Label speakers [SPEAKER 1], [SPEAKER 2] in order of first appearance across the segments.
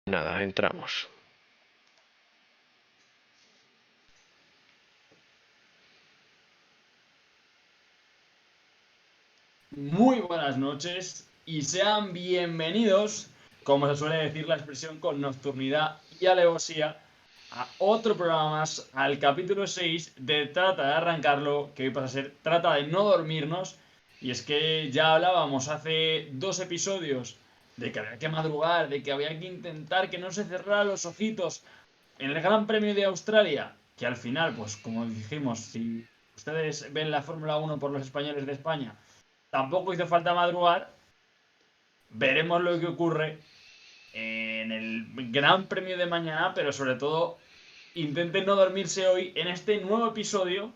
[SPEAKER 1] Nada, entramos.
[SPEAKER 2] Muy buenas noches y sean bienvenidos, como se suele decir la expresión con nocturnidad y alevosía, a otro programa más, al capítulo 6 de Trata de Arrancarlo, que hoy pasa a ser Trata de no dormirnos. Y es que ya hablábamos hace 2 episodios de que había que madrugar, de que había que intentar que no se cerraran los ojitos en el Gran Premio de Australia, que al final, pues como dijimos, si ustedes ven la Fórmula 1 por los españoles de España, tampoco hizo falta madrugar. Veremos lo que ocurre en el Gran Premio de mañana, pero sobre todo intenten no dormirse hoy en este nuevo episodio.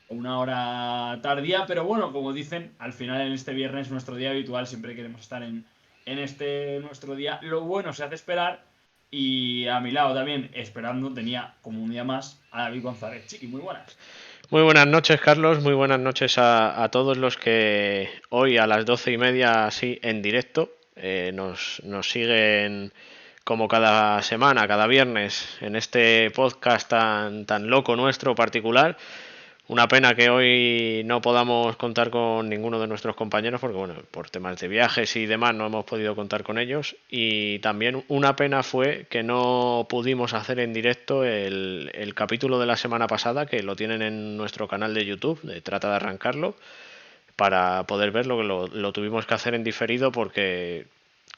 [SPEAKER 2] Una hora tardía, pero bueno, como dicen, al final en este viernes, nuestro día habitual, siempre queremos estar en este nuestro día. Lo bueno se hace esperar. Y a mi lado también, esperando, tenía como un día más a David González. Chiqui, muy buenas.
[SPEAKER 1] Muy buenas noches, Carlos. Muy buenas noches a todos los que hoy a las 12:30, así en directo, nos siguen como cada semana, cada viernes, en este podcast tan loco nuestro particular. Una pena que hoy no podamos contar con ninguno de nuestros compañeros porque, bueno, por temas de viajes y demás no hemos podido contar con ellos. Y también una pena fue que no pudimos hacer en directo el capítulo de la semana pasada, que lo tienen en nuestro canal de YouTube, de Trata de Arrancarlo, para poder verlo, que lo tuvimos que hacer en diferido porque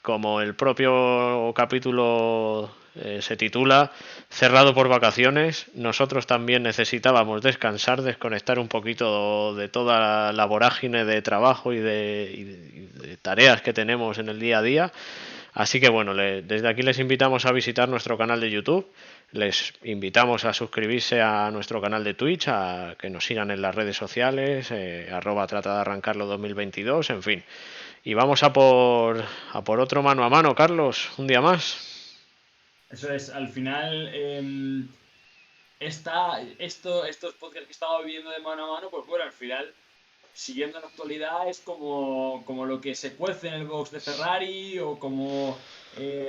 [SPEAKER 1] como el propio capítulo se titula Cerrado por vacaciones, nosotros también necesitábamos descansar, desconectar un poquito de toda la vorágine de trabajo y de tareas que tenemos en el día a día. Así que bueno, desde aquí les invitamos a visitar nuestro canal de YouTube, les invitamos a suscribirse a nuestro canal de Twitch, a que nos sigan en las redes sociales, @trata de arrancarlo 2022, en fin. Y vamos a por otro mano a mano, Carlos, un día más.
[SPEAKER 2] Eso es, al final, estos podcasts que estaba viviendo de mano a mano, pues bueno, al final, siguiendo la actualidad, es como lo que se cuece en el box de Ferrari o como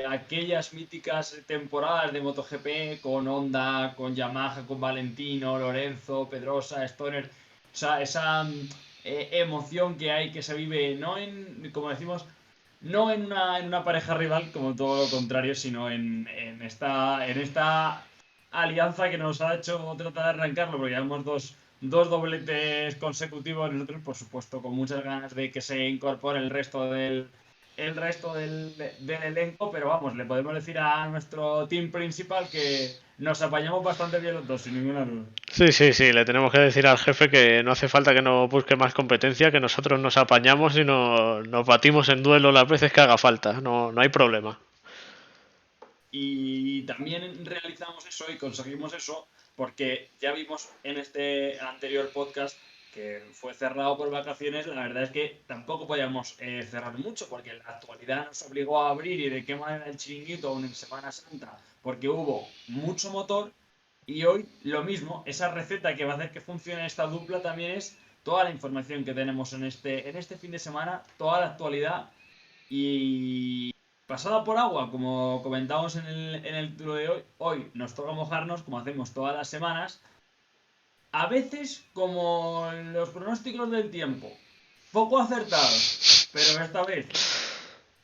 [SPEAKER 2] aquellas míticas temporadas de MotoGP con Honda, con Yamaha, con Valentino, Lorenzo, Pedrosa, Stoner. O sea, esa emoción que hay, que se vive, no en, como decimos, no en una pareja rival, como todo lo contrario, sino en esta alianza que nos ha hecho tratar de arrancarlo, porque llevamos dos dobletes consecutivos. Nosotros, por supuesto, con muchas ganas de que se incorpore el resto del elenco, pero vamos, le podemos decir a nuestro team principal que nos apañamos bastante bien los dos, sin ninguna duda.
[SPEAKER 1] Sí, sí, sí, le tenemos que decir al jefe que no hace falta que nos busque más competencia, que nosotros nos apañamos y nos batimos en duelo las veces que haga falta, no hay problema.
[SPEAKER 2] Y también realizamos eso y conseguimos eso porque ya vimos en este anterior podcast que fue cerrado por vacaciones. La verdad es que tampoco podíamos cerrar mucho porque la actualidad nos obligó a abrir, y de qué manera el chiringuito aún en Semana Santa, porque hubo mucho motor. Y hoy lo mismo, esa receta que va a hacer que funcione esta dupla también es toda la información que tenemos en este fin de semana, toda la actualidad y pasada por agua, como comentamos en el título de hoy. Hoy nos toca mojarnos, como hacemos todas las semanas. A veces, como los pronósticos del tiempo, poco acertados, pero esta vez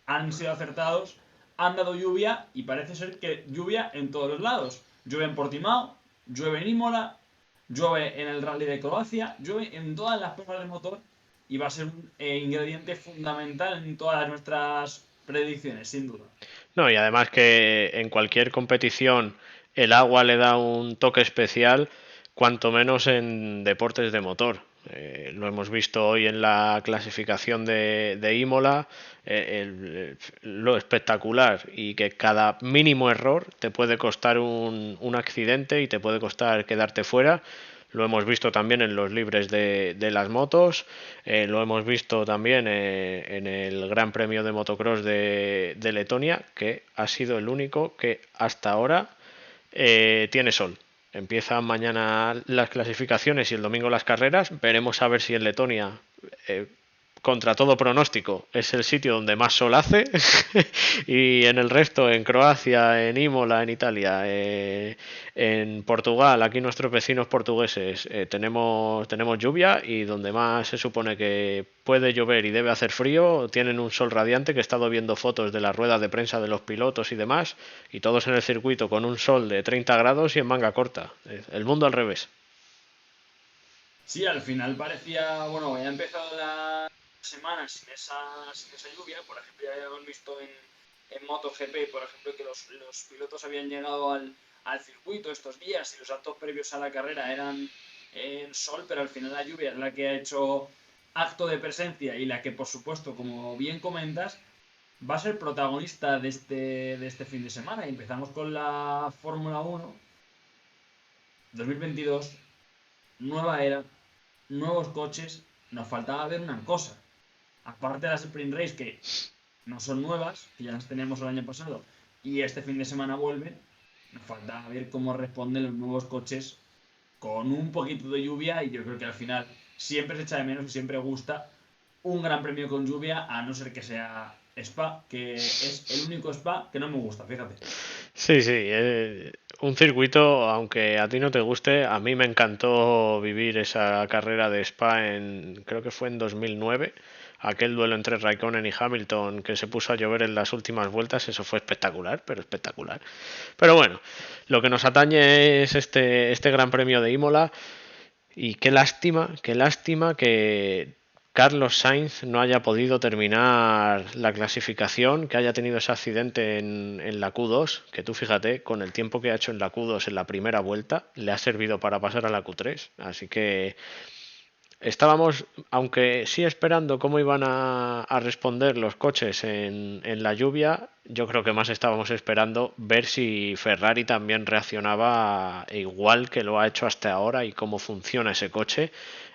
[SPEAKER 2] han sido acertados. Han dado lluvia y parece ser que lluvia en todos los lados. Llueve en Portimao, llueve en Imola, llueve en el Rally de Croacia, llueve en todas las pruebas de motor y va a ser un ingrediente fundamental en todas nuestras predicciones, sin duda.
[SPEAKER 1] No, y además que en cualquier competición el agua le da un toque especial, cuanto menos en deportes de motor. Lo hemos visto hoy en la clasificación de Imola, lo espectacular y que cada mínimo error te puede costar un accidente y te puede costar quedarte fuera. Lo hemos visto también en los libres de las motos, lo hemos visto también en el Gran Premio de Motocross de Letonia, que ha sido el único que hasta ahora tiene sol. Empiezan mañana las clasificaciones y el domingo las carreras. Veremos a ver si en Letonia, contra todo pronóstico, es el sitio donde más sol hace. Y en el resto, en Croacia, en Imola, en Italia, en Portugal, aquí nuestros vecinos portugueses, tenemos lluvia, y donde más se supone que puede llover y debe hacer frío, tienen un sol radiante, que he estado viendo fotos de las ruedas de prensa de los pilotos y demás, y todos en el circuito con un sol de 30 grados y en manga corta. El mundo al revés.
[SPEAKER 2] Sí, al final parecía, bueno, ya ha empezado la semana sin esa lluvia. Por ejemplo, ya habíamos visto en MotoGP, por ejemplo, que los pilotos habían llegado al circuito estos días y los actos previos a la carrera eran en sol, pero al final la lluvia es la que ha hecho acto de presencia y la que, por supuesto, como bien comentas, va a ser protagonista de este fin de semana. Y empezamos con la Fórmula 1 2022, nueva era, nuevos coches. Nos faltaba ver una cosa. Aparte de las Sprint Race, que no son nuevas, que ya las teníamos el año pasado, y este fin de semana vuelven, nos faltaba ver cómo responden los nuevos coches con un poquito de lluvia. Y yo creo que al final siempre se echa de menos y siempre gusta un gran premio con lluvia, a no ser que sea Spa, que es el único Spa que no me gusta, fíjate.
[SPEAKER 1] Sí, sí, un circuito, aunque a ti no te guste, a mí me encantó vivir esa carrera de Spa creo que fue en 2009, aquel duelo entre Raikkonen y Hamilton, que se puso a llover en las últimas vueltas. Eso fue espectacular, pero espectacular. Pero bueno, lo que nos atañe es este Gran Premio de Imola. Y qué lástima que Carlos Sainz no haya podido terminar la clasificación, que haya tenido ese accidente en la Q2, que tú fíjate, con el tiempo que ha hecho en la Q2 en la primera vuelta, le ha servido para pasar a la Q3. Así que estábamos, aunque sí esperando cómo iban a responder los coches en la lluvia, yo creo que más estábamos esperando ver si Ferrari también reaccionaba igual que lo ha hecho hasta ahora y cómo funciona ese coche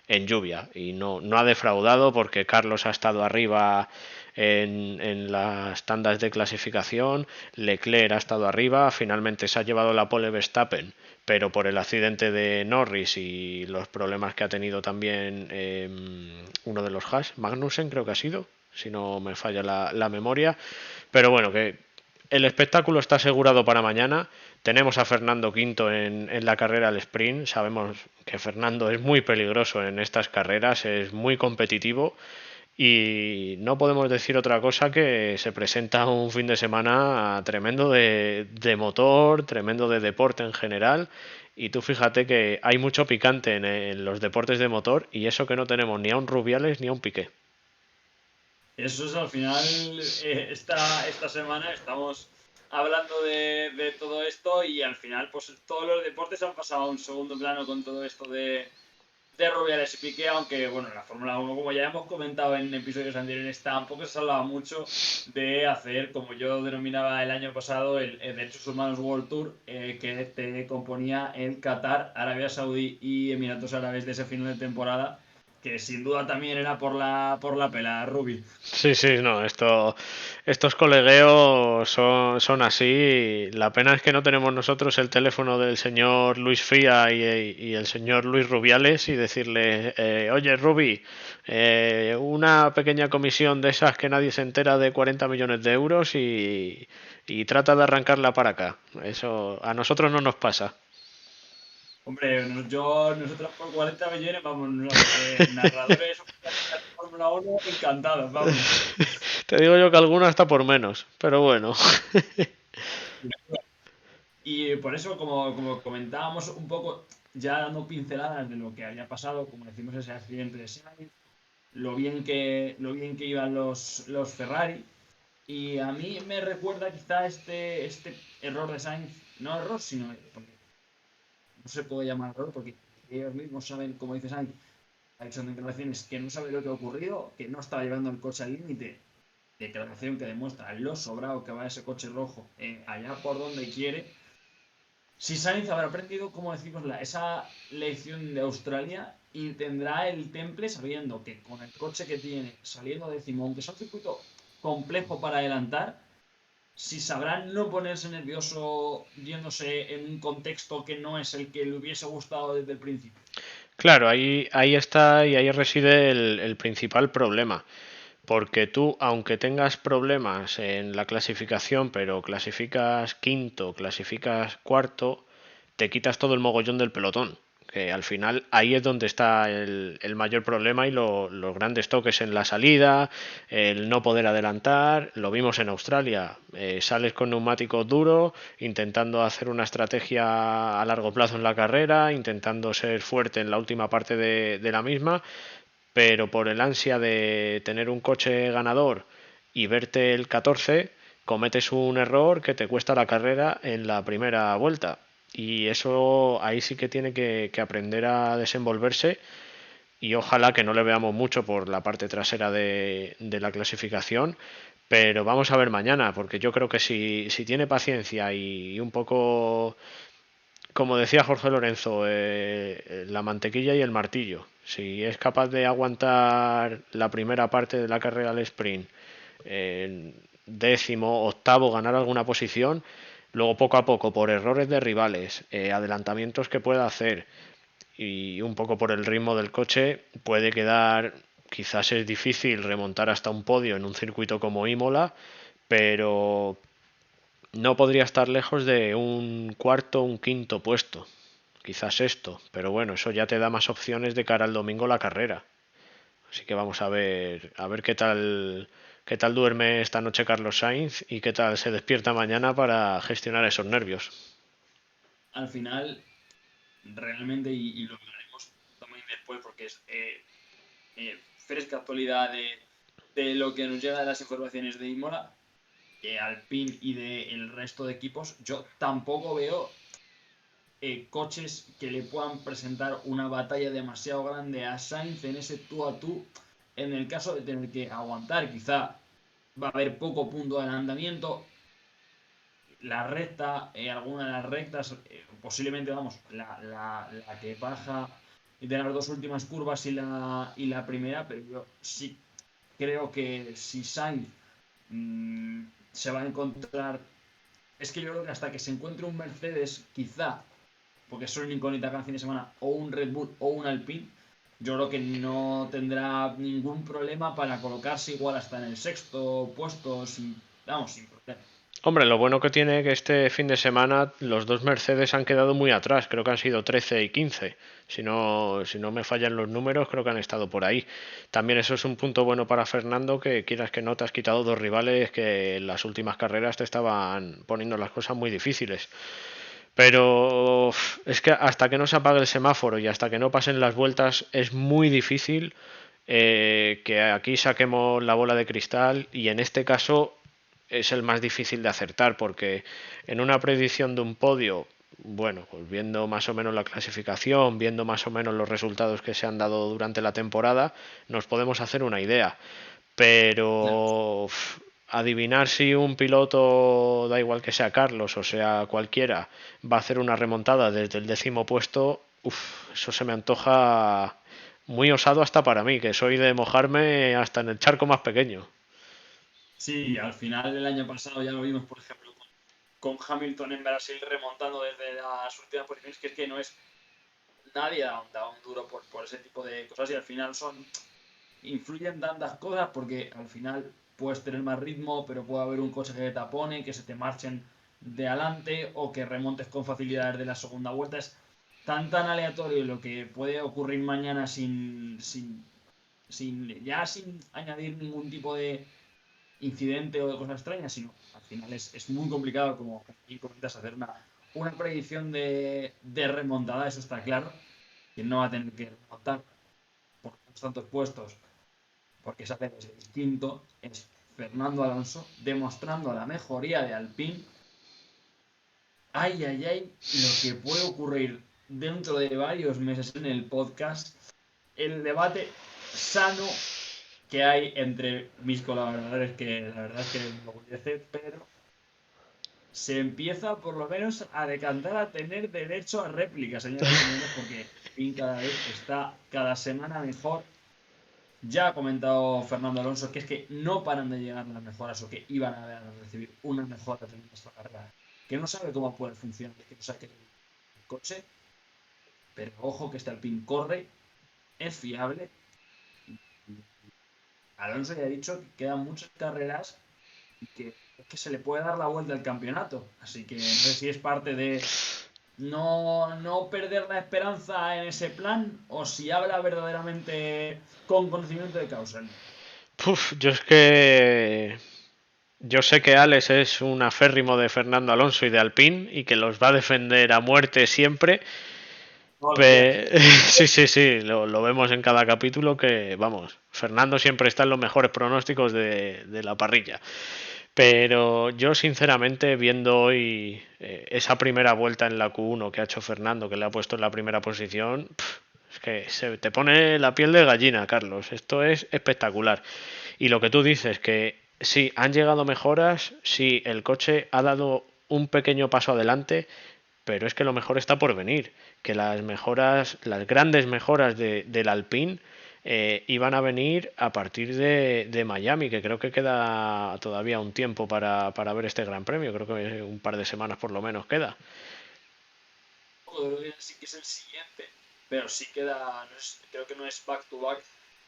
[SPEAKER 1] en lluvia. Y no ha defraudado, porque Carlos ha estado arriba en las tandas de clasificación, Leclerc ha estado arriba, finalmente se ha llevado la pole Verstappen, pero por el accidente de Norris y los problemas que ha tenido también uno de los Haas, Magnussen creo que ha sido, si no me falla la memoria. Pero bueno, que el espectáculo está asegurado para mañana. Tenemos a Fernando Quinto en la carrera al sprint. Sabemos que Fernando es muy peligroso en estas carreras, es muy competitivo, y no podemos decir otra cosa, que se presenta un fin de semana tremendo de motor, tremendo de deporte en general. Y tú fíjate que hay mucho picante en los deportes de motor, y eso que no tenemos ni a un Rubiales ni a un Piqué.
[SPEAKER 2] Eso es al final, esta semana estamos hablando de todo esto y al final pues todos los deportes han pasado a un segundo plano con todo esto de Rubiales y Piqué, aunque bueno, la Fórmula 1, como ya hemos comentado en episodios anteriores, tampoco se hablaba mucho de hacer, como yo denominaba el año pasado, el Derechos Humanos World Tour, que te componía en Qatar, Arabia Saudí y Emiratos Árabes de ese final de temporada, que sin duda también era por la pela, Rubi.
[SPEAKER 1] Sí, sí, no, estos colegueos son así. La pena es que no tenemos nosotros el teléfono del señor Luis Fría y el señor Luis Rubiales, y decirle, oye Rubi, una pequeña comisión de esas que nadie se entera, de 40 millones de euros, y trata de arrancarla para acá. Eso a nosotros no nos pasa.
[SPEAKER 2] Hombre, nosotros por 40 millones, vamos, narradores oficiales de Fórmula 1 encantados, vamos.
[SPEAKER 1] Te digo yo que alguna está por menos, pero bueno.
[SPEAKER 2] Y por eso, como comentábamos un poco, ya dando pinceladas de lo que había pasado, como decimos, ese accidente de Sainz, lo bien que iban los Ferrari. Y a mí me recuerda quizá este error de Sainz, no error, sino, porque no se puede llamar error, porque ellos mismos saben, como dice Sainz, ha hecho en declaraciones que no sabe lo que ha ocurrido, que no estaba llevando el coche al límite. Declaración que demuestra lo sobrado que va ese coche rojo allá por donde quiere. Si Sainz habrá aprendido, como decimos, esa lección de Australia, y tendrá el temple sabiendo que con el coche que tiene, saliendo décimo, aunque sea un circuito complejo para adelantar, si sabrán no ponerse nervioso yéndose en un contexto que no es el que le hubiese gustado desde el principio.
[SPEAKER 1] Claro, ahí está y ahí reside el principal problema. Porque tú, aunque tengas problemas en la clasificación, pero clasificas quinto, clasificas cuarto, te quitas todo el mogollón del pelotón. Que al final ahí es donde está el mayor problema y los grandes toques en la salida, el no poder adelantar. Lo vimos en Australia. Sales con neumáticos duros, intentando hacer una estrategia a largo plazo en la carrera, intentando ser fuerte en la última parte de la misma, pero por el ansia de tener un coche ganador y verte el 14, cometes un error que te cuesta la carrera en la primera vuelta. Y eso ahí sí que tiene que aprender a desenvolverse, y ojalá que no le veamos mucho por la parte trasera de la clasificación, pero vamos a ver mañana, porque yo creo que si tiene paciencia y un poco, como decía Jorge Lorenzo, la mantequilla y el martillo. Si es capaz de aguantar la primera parte de la carrera al sprint, décimo, octavo, ganar alguna posición, luego poco a poco, por errores de rivales, adelantamientos que pueda hacer y un poco por el ritmo del coche, puede quedar, quizás es difícil remontar hasta un podio en un circuito como Imola, pero no podría estar lejos de un cuarto, un quinto puesto, quizás sexto, pero bueno, eso ya te da más opciones de cara al domingo la carrera. Así que vamos a ver qué tal duerme esta noche Carlos Sainz y qué tal se despierta mañana para gestionar esos nervios.
[SPEAKER 2] Al final, realmente, y lo hablaremos también después porque es fresca actualidad de lo que nos llega de las informaciones de Imola, Alpine y del resto de equipos, yo tampoco veo coches que le puedan presentar una batalla demasiado grande a Sainz en ese tú a tú, en el caso de tener que aguantar. Quizá va a haber poco punto de adelantamiento. La recta, alguna de las rectas, posiblemente, vamos, la que baja de las dos últimas curvas y la primera, pero yo sí creo que si Sainz se va a encontrar, es que yo creo que hasta que se encuentre un Mercedes, quizá, porque son incógnita cada fin de semana, o un Red Bull o un Alpine, yo creo que no tendrá ningún problema para colocarse igual hasta en el sexto puesto, vamos, sin problema.
[SPEAKER 1] Hombre, lo bueno que tiene que este fin de semana los dos Mercedes han quedado muy atrás, creo que han sido 13 y 15. Si no me fallan los números, creo que han estado por ahí. También eso es un punto bueno para Fernando, que quieras que no, te has quitado dos rivales que en las últimas carreras te estaban poniendo las cosas muy difíciles. Pero es que hasta que no se apague el semáforo y hasta que no pasen las vueltas es muy difícil que aquí saquemos la bola de cristal, y en este caso es el más difícil de acertar, porque en una predicción de un podio, bueno, pues viendo más o menos la clasificación, viendo más o menos los resultados que se han dado durante la temporada, nos podemos hacer una idea.
[SPEAKER 2] Ya.
[SPEAKER 1] Pero adivinar si un piloto, da igual que sea Carlos o sea cualquiera, va a hacer una remontada desde el décimo puesto, eso se me antoja muy osado hasta para mí, que soy de mojarme hasta en el charco más pequeño.
[SPEAKER 2] Sí, al final el año pasado ya lo vimos, por ejemplo, con Hamilton en Brasil remontando desde las últimas posiciones, que es que no es nadie da un duro por ese tipo de cosas y al final influyen tantas cosas porque al final puedes tener más ritmo, pero puede haber un coche que te tapone, que se te marchen de adelante o que remontes con facilidad desde la segunda vuelta. Es tan aleatorio lo que puede ocurrir mañana sin añadir ningún tipo de incidente o de cosa extraña, sino al final es muy complicado, como aquí comentas, hacer una predicción de remontada, eso está claro, que no va a tener que remontar por unos tantos puestos, porque esa vez es distinto, es Fernando Alonso demostrando la mejoría de Alpine. Ay, ay, ay, lo que puede ocurrir dentro de varios meses en el podcast, el debate sano que hay entre mis colaboradores, que la verdad es que me enorgullece, pero se empieza por lo menos a decantar a tener derecho a réplica, señoras y señores, porque Alpine cada vez está cada semana mejor. Ya ha comentado Fernando Alonso que es que no paran de llegar las mejoras o que iban a recibir una mejora en esta carrera. Que no sabe cómo puede funcionar, que no sabe qué el coche, pero ojo que este Alpine corre, es fiable. Alonso ya ha dicho que quedan muchas carreras y que se le puede dar la vuelta al campeonato. Así que no sé si es parte de no perder la esperanza en ese plan o si habla verdaderamente con conocimiento de causa.
[SPEAKER 1] Yo es que yo sé que Alex es un aférrimo de Fernando Alonso y de Alpine y que los va a defender a muerte siempre.
[SPEAKER 2] Todos los días.
[SPEAKER 1] Sí, sí, sí, lo vemos en cada capítulo que, vamos, Fernando siempre está en los mejores pronósticos de la parrilla. Pero yo, sinceramente, viendo hoy esa primera vuelta en la Q1 que ha hecho Fernando, que le ha puesto en la primera posición, es que se te pone la piel de gallina, Carlos. Esto es espectacular. Y lo que tú dices, que sí, han llegado mejoras, sí, el coche ha dado un pequeño paso adelante, pero es que lo mejor está por venir. Que las mejoras, las grandes mejoras del Alpine iban a venir a partir de Miami, que creo que queda todavía un tiempo para ver este Gran Premio. Creo que un par de semanas por lo menos queda.
[SPEAKER 2] Creo que sí que es el siguiente, pero sí queda, creo que no es back to back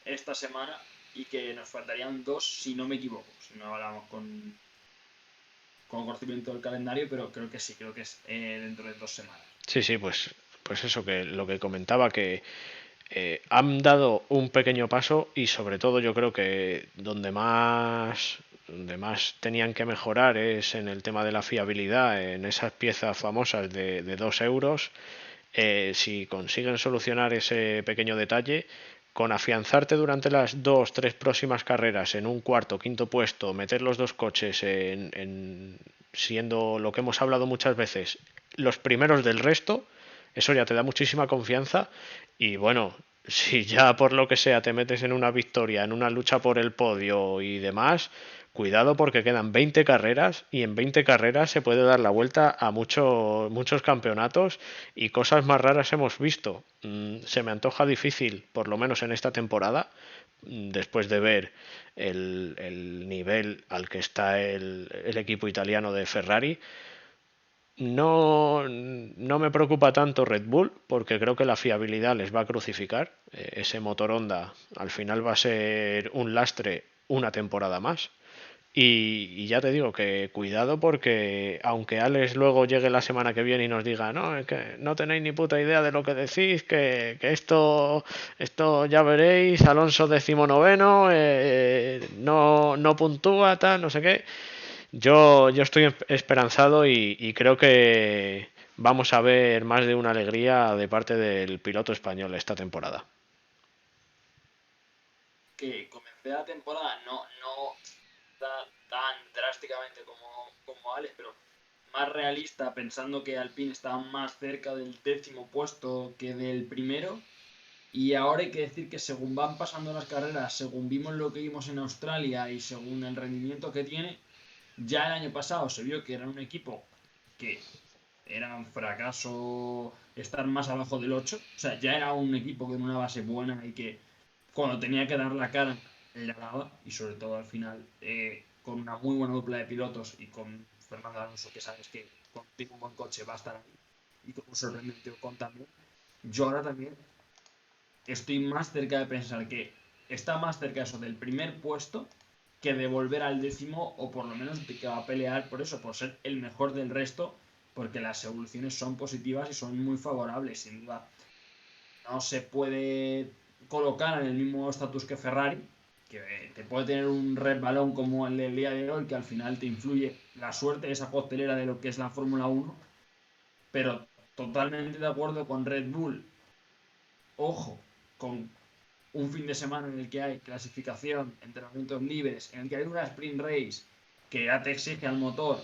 [SPEAKER 2] esta semana y que nos faltarían dos, si no me equivoco, si no hablamos con conocimiento del calendario, pero creo que sí, creo que es dentro de 2 semanas.
[SPEAKER 1] Sí, sí, pues eso, que lo que comentaba, que han dado un pequeño paso y sobre todo yo creo que donde más tenían que mejorar es en el tema de la fiabilidad, en esas piezas famosas de 2 euros. Si consiguen solucionar ese pequeño detalle, con afianzarte durante las 2, 3 próximas carreras en un cuarto, quinto puesto, meter los dos coches siendo lo que hemos hablado muchas veces, los primeros del resto, eso ya te da muchísima confianza. Y bueno, si ya por lo que sea te metes en una victoria, en una lucha por el podio y demás, cuidado porque quedan 20 carreras y en 20 carreras se puede dar la vuelta a muchos campeonatos y cosas más raras hemos visto. Se me antoja difícil, por lo menos en esta temporada, después de ver el nivel al que está el equipo italiano de Ferrari. No me preocupa tanto Red Bull porque creo que la fiabilidad les va a crucificar. Ese motor Honda al final va a ser un lastre una temporada más. Y ya te digo que cuidado porque aunque Alex luego llegue la semana que viene y nos diga, no, es que no tenéis ni puta idea de lo que decís, que esto ya veréis, Alonso 19º, no puntúa, tal, no sé qué. Yo estoy esperanzado y creo que vamos a ver más de una alegría de parte del piloto español esta temporada.
[SPEAKER 2] Que comencé la temporada no tan drásticamente como Alex, pero más realista, pensando que Alpine está más cerca del 10.º puesto que del primero. Y ahora hay que decir que según van pasando las carreras, según vimos lo que vimos en Australia y según el rendimiento que tiene, ya el año pasado se vio que era un equipo que era un fracaso estar más abajo del 8. O sea, ya era un equipo con una base buena y que cuando tenía que dar la cara, la daba. Y sobre todo al final, con una muy buena dupla de pilotos y con Fernando Alonso, que sabes que tiene un buen coche, va a estar ahí. Y con un sorprendente Ocon también. Yo ahora también estoy más cerca de pensar que está más cerca eso del primer puesto que de volver al 10.º o por lo menos de que va a pelear por eso, por ser el mejor del resto, porque las evoluciones son positivas y son muy favorables, sin duda. No se puede colocar en el mismo estatus que Ferrari, que te puede tener un resbalón como el del día de hoy, que al final te influye la suerte, esa costelera de lo que es la Fórmula 1, pero totalmente de acuerdo con Red Bull. Ojo, con un fin de semana en el que hay clasificación, entrenamientos libres, en el que hay una sprint race que ya te exige al motor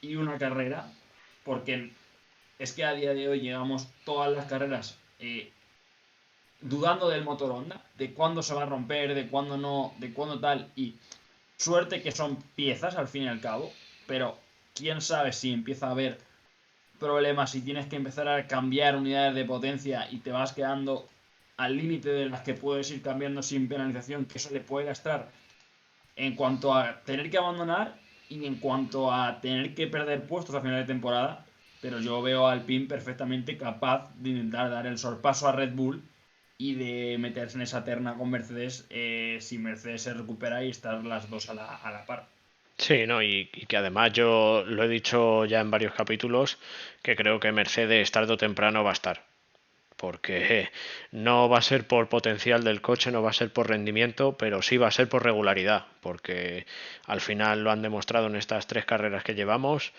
[SPEAKER 2] y una carrera, porque es que a día de hoy llegamos todas las carreras dudando del motor Honda, de cuándo se va a romper, de cuándo no, de cuándo tal, y suerte que son piezas al fin y al cabo, pero quién sabe si empieza a haber problemas, si tienes que empezar a cambiar unidades de potencia y te vas quedando al límite de las que puedes ir cambiando sin penalización, que eso le puede lastrar en cuanto a tener que abandonar y en cuanto a tener que perder puestos a final de temporada. Pero yo veo al Alpine perfectamente capaz de intentar dar el sorpaso a Red Bull y de meterse en esa terna con Mercedes si Mercedes se recupera y estar las dos a la par.
[SPEAKER 1] Sí, ¿no? Y que además yo lo he dicho ya en varios capítulos, que creo que Mercedes tarde o temprano va a estar. Porque no va a ser por potencial del coche, no va a ser por rendimiento, pero sí va a ser por regularidad, porque al final lo han demostrado en estas 3 carreras que llevamos.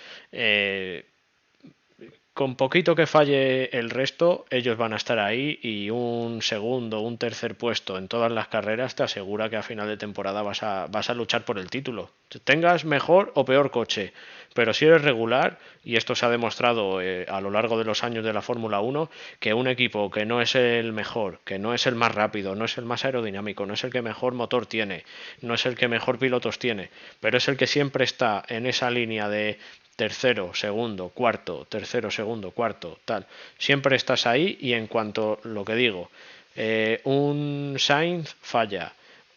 [SPEAKER 1] Con poquito que falle el resto, ellos van a estar ahí y un segundo, un tercer puesto en todas las carreras te asegura que a final de temporada vas a luchar por el título. Tengas mejor o peor coche, pero si eres regular, y esto se ha demostrado a lo largo de los años de la Fórmula 1, que un equipo que no es el mejor, que no es el más rápido, no es el más aerodinámico, no es el que mejor motor tiene, no es el que mejor pilotos tiene, pero es el que siempre está en esa línea de tercero, segundo, cuarto, tercero, segundo, cuarto, tal. Siempre estás ahí y en cuanto lo que digo, un Sainz falla,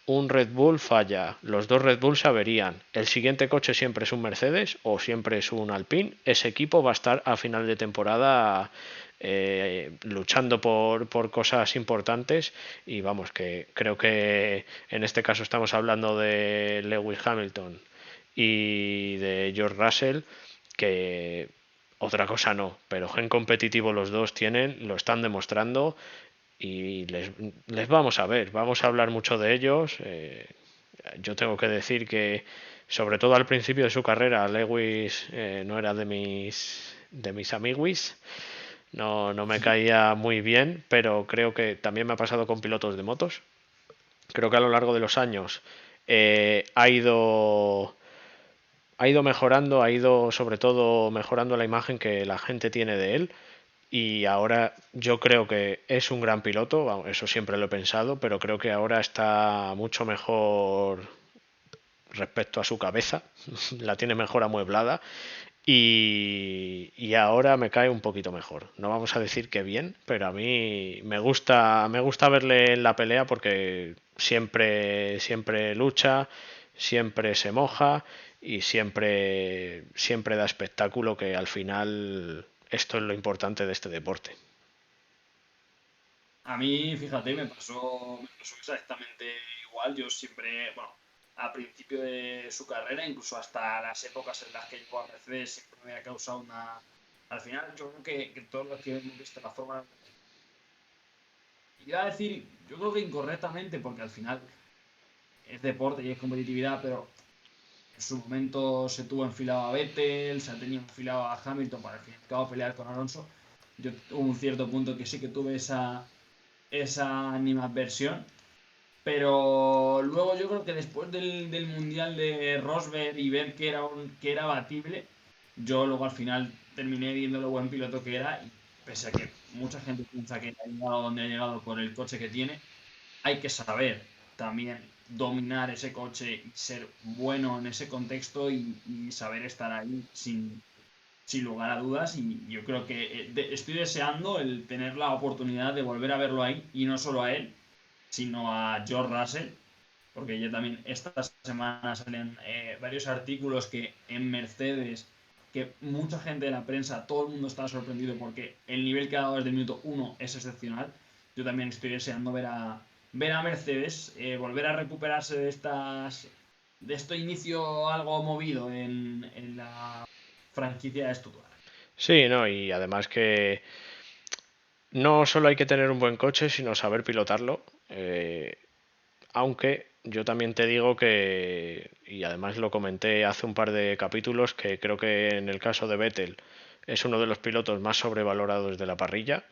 [SPEAKER 1] un Red Bull falla, los dos Red Bull se averían, el siguiente coche siempre es un Mercedes o siempre es un Alpine, ese equipo va a estar a final de temporada luchando por cosas importantes y vamos, que creo que en este caso estamos hablando de Lewis Hamilton y de George Russell, que otra cosa no, pero gen competitivo los dos tienen, lo están demostrando y les vamos a ver, vamos a hablar mucho de ellos. Yo tengo que decir que, sobre todo al principio de su carrera, Lewis no era de mis amiguis, no me caía muy bien, pero creo que también me ha pasado con pilotos de motos. Creo que a lo largo de los años ha ido mejorando, ha ido sobre todo mejorando la imagen que la gente tiene de él y ahora yo creo que es un gran piloto, eso siempre lo he pensado, pero creo que ahora está mucho mejor respecto a su cabeza, la tiene mejor amueblada y ahora me cae un poquito mejor. No vamos a decir que bien, pero a mí me gusta verle en la pelea porque siempre lucha, siempre se moja y siempre da espectáculo, que al final esto es lo importante de este deporte.
[SPEAKER 2] A mí, fíjate, me pasó exactamente igual. Yo siempre, bueno, a principio de su carrera, incluso hasta las épocas en las que llegó a Mercedes, siempre me ha causado una... Al final, yo creo que todos los que hemos visto la Fórmula 1, iba a decir, yo creo que incorrectamente, porque al final es deporte y es competitividad, pero en su momento se tuvo enfilado a Vettel, se ha tenido enfilado a Hamilton para al fin y al cabo pelear con Alonso. Yo hubo un cierto punto que sí que tuve esa animadversión. Pero luego yo creo que después del Mundial de Rosberg y ver que era batible, yo luego al final terminé viendo lo buen piloto que era y pese a que mucha gente piensa que ha llegado donde ha llegado por el coche que tiene, hay que saber también dominar ese coche y ser bueno en ese contexto y saber estar ahí sin lugar a dudas. Y yo creo que estoy deseando el tener la oportunidad de volver a verlo ahí y no solo a él, sino a George Russell, porque ya también esta semana salen varios artículos que en Mercedes, que mucha gente de la prensa, todo el mundo está sorprendido porque el nivel que ha dado desde el minuto uno es excepcional. Yo también estoy deseando ver a Mercedes volver a recuperarse de este inicio algo movido en la franquicia de Stuttgart.
[SPEAKER 1] Sí, no, y además que no solo hay que tener un buen coche, sino saber pilotarlo. Aunque yo también te digo que, y además lo comenté hace un par de capítulos, que creo que en el caso de Vettel es uno de los pilotos más sobrevalorados de la parrilla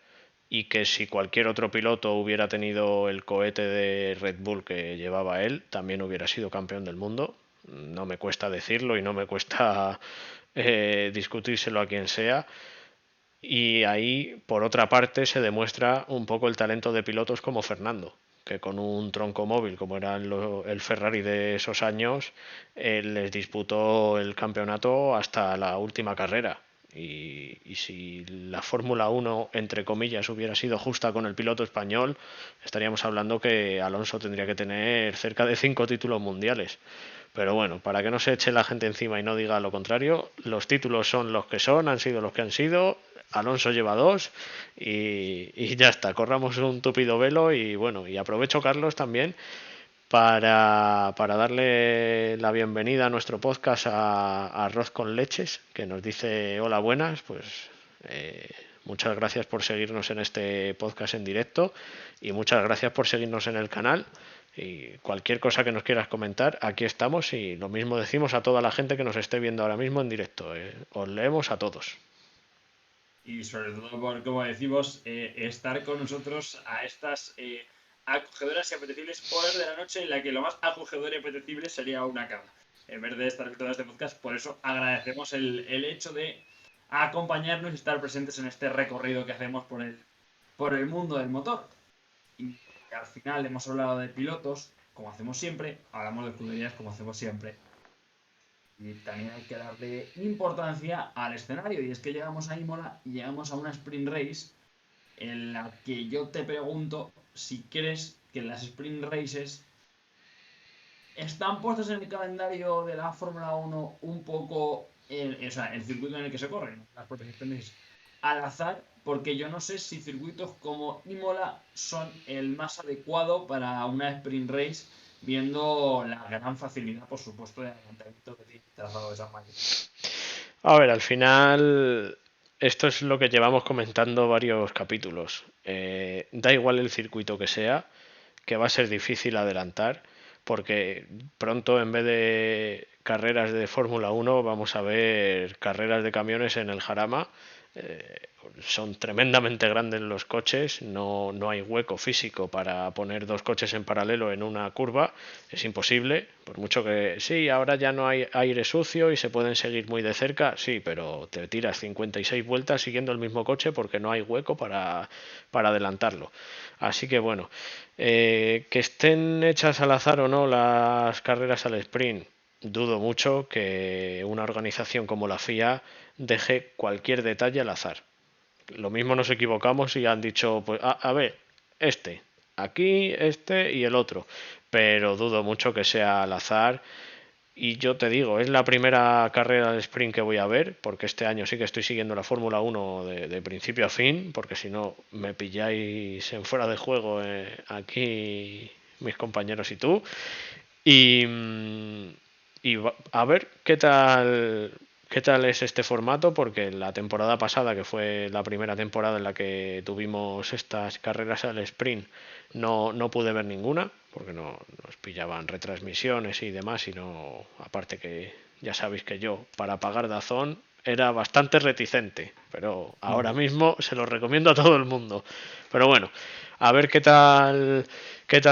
[SPEAKER 1] y que si cualquier otro piloto hubiera tenido el cohete de Red Bull que llevaba él, también hubiera sido campeón del mundo. No me cuesta decirlo y no me cuesta discutírselo a quien sea. Y ahí, por otra parte, se demuestra un poco el talento de pilotos como Fernando, que con un tronco móvil como era el Ferrari de esos años, les disputó el campeonato hasta la última carrera. Y si la Fórmula 1, entre comillas, hubiera sido justa con el piloto español, estaríamos hablando que Alonso tendría que tener cerca de 5 títulos mundiales. Pero bueno, para que no se eche la gente encima y no diga lo contrario, los títulos son los que son, han sido los que han sido. Alonso lleva 2 y ya está, corramos un tupido velo. Y bueno, y aprovecho, Carlos, también para darle la bienvenida a nuestro podcast a Arroz con Leches, que nos dice hola, buenas. Pues muchas gracias por seguirnos en este podcast en directo y muchas gracias por seguirnos en el canal. Y cualquier cosa que nos quieras comentar, aquí estamos, y lo mismo decimos a toda la gente que nos esté viendo ahora mismo en directo. Os leemos a todos.
[SPEAKER 2] Y sobre todo por, como decimos, estar con nosotros a estas acogedoras y apetecibles horas de la noche, en la que lo más acogedor y apetecible sería una cama, en vez de estar escuchando este podcast. Por eso agradecemos el hecho de acompañarnos y estar presentes en este recorrido que hacemos por el mundo del motor. Y al final hemos hablado de pilotos, como hacemos siempre, hablamos de escuderías, como hacemos siempre. Y también hay que darle importancia al escenario. Y es que llegamos a Imola y llegamos a una sprint race en la que yo te pregunto si crees que las sprint races están puestas en el calendario de la Fórmula 1 un poco, o sea, el circuito en el que se corren, las propias sprint races, al azar, porque yo no sé si circuitos como Imola son el más adecuado para una sprint race, viendo la gran facilidad, por supuesto, de adelantamiento que tiene el trazado de San Martín.
[SPEAKER 1] A ver, al final, esto es lo que llevamos comentando varios capítulos. Da igual el circuito que sea, que va a ser difícil adelantar, porque pronto, en vez de carreras de Fórmula 1, vamos a ver carreras de camiones en el Jarama. Son tremendamente grandes los coches, no hay hueco físico para poner dos coches en paralelo en una curva, es imposible, por mucho que sí, ahora ya no hay aire sucio y se pueden seguir muy de cerca, sí, pero te tiras 56 vueltas siguiendo el mismo coche porque no hay hueco para adelantarlo. Así que bueno, que estén hechas al azar o no las carreras al sprint, dudo mucho que una organización como la FIA deje cualquier detalle al azar. Lo mismo nos equivocamos y han dicho, pues a ver, aquí, y el otro. Pero dudo mucho que sea al azar. Y yo te digo, es la primera carrera de sprint que voy a ver, porque este año sí que estoy siguiendo la Fórmula 1 de principio a fin, porque si no me pilláis en fuera de juego aquí mis compañeros y tú. Y, y a ver qué tal es este formato, porque la temporada pasada, que fue la primera temporada en la que tuvimos estas carreras al sprint, no pude ver ninguna, porque no nos pillaban retransmisiones y demás, y no, aparte que ya sabéis que yo, para pagar DAZN, era bastante reticente, pero ahora mismo se lo recomiendo a todo el mundo. Pero bueno, a ver qué tal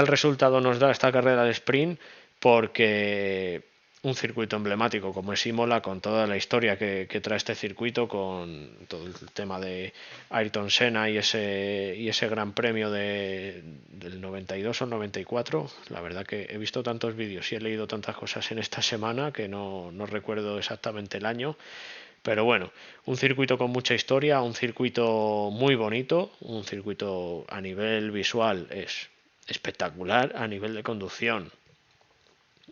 [SPEAKER 1] resultado nos da esta carrera de sprint, porque un circuito emblemático como es Imola, con toda la historia que trae este circuito, con todo el tema de Ayrton Senna y ese gran premio del 92 o 94, la verdad que he visto tantos vídeos y he leído tantas cosas en esta semana que no recuerdo exactamente el año. Pero bueno, un circuito con mucha historia, un circuito muy bonito, un circuito a nivel visual es espectacular, a nivel de conducción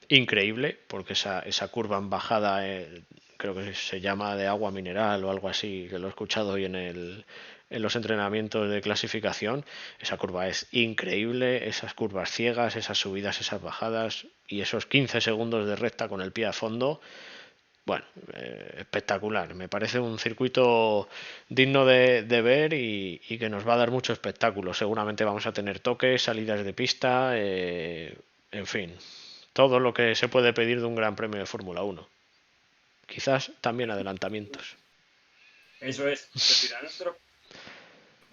[SPEAKER 1] increíble, porque esa curva en bajada, creo que se llama de agua mineral o algo así, que lo he escuchado hoy en los entrenamientos de clasificación. Esa curva es increíble, esas curvas ciegas, esas subidas, esas bajadas y esos 15 segundos de recta con el pie a fondo. Bueno, espectacular. Me parece un circuito digno de ver y que nos va a dar mucho espectáculo. Seguramente vamos a tener toques, salidas de pista, en fin, todo lo que se puede pedir de un gran premio de Fórmula 1. Quizás también adelantamientos.
[SPEAKER 2] Eso es, decir, a nuestro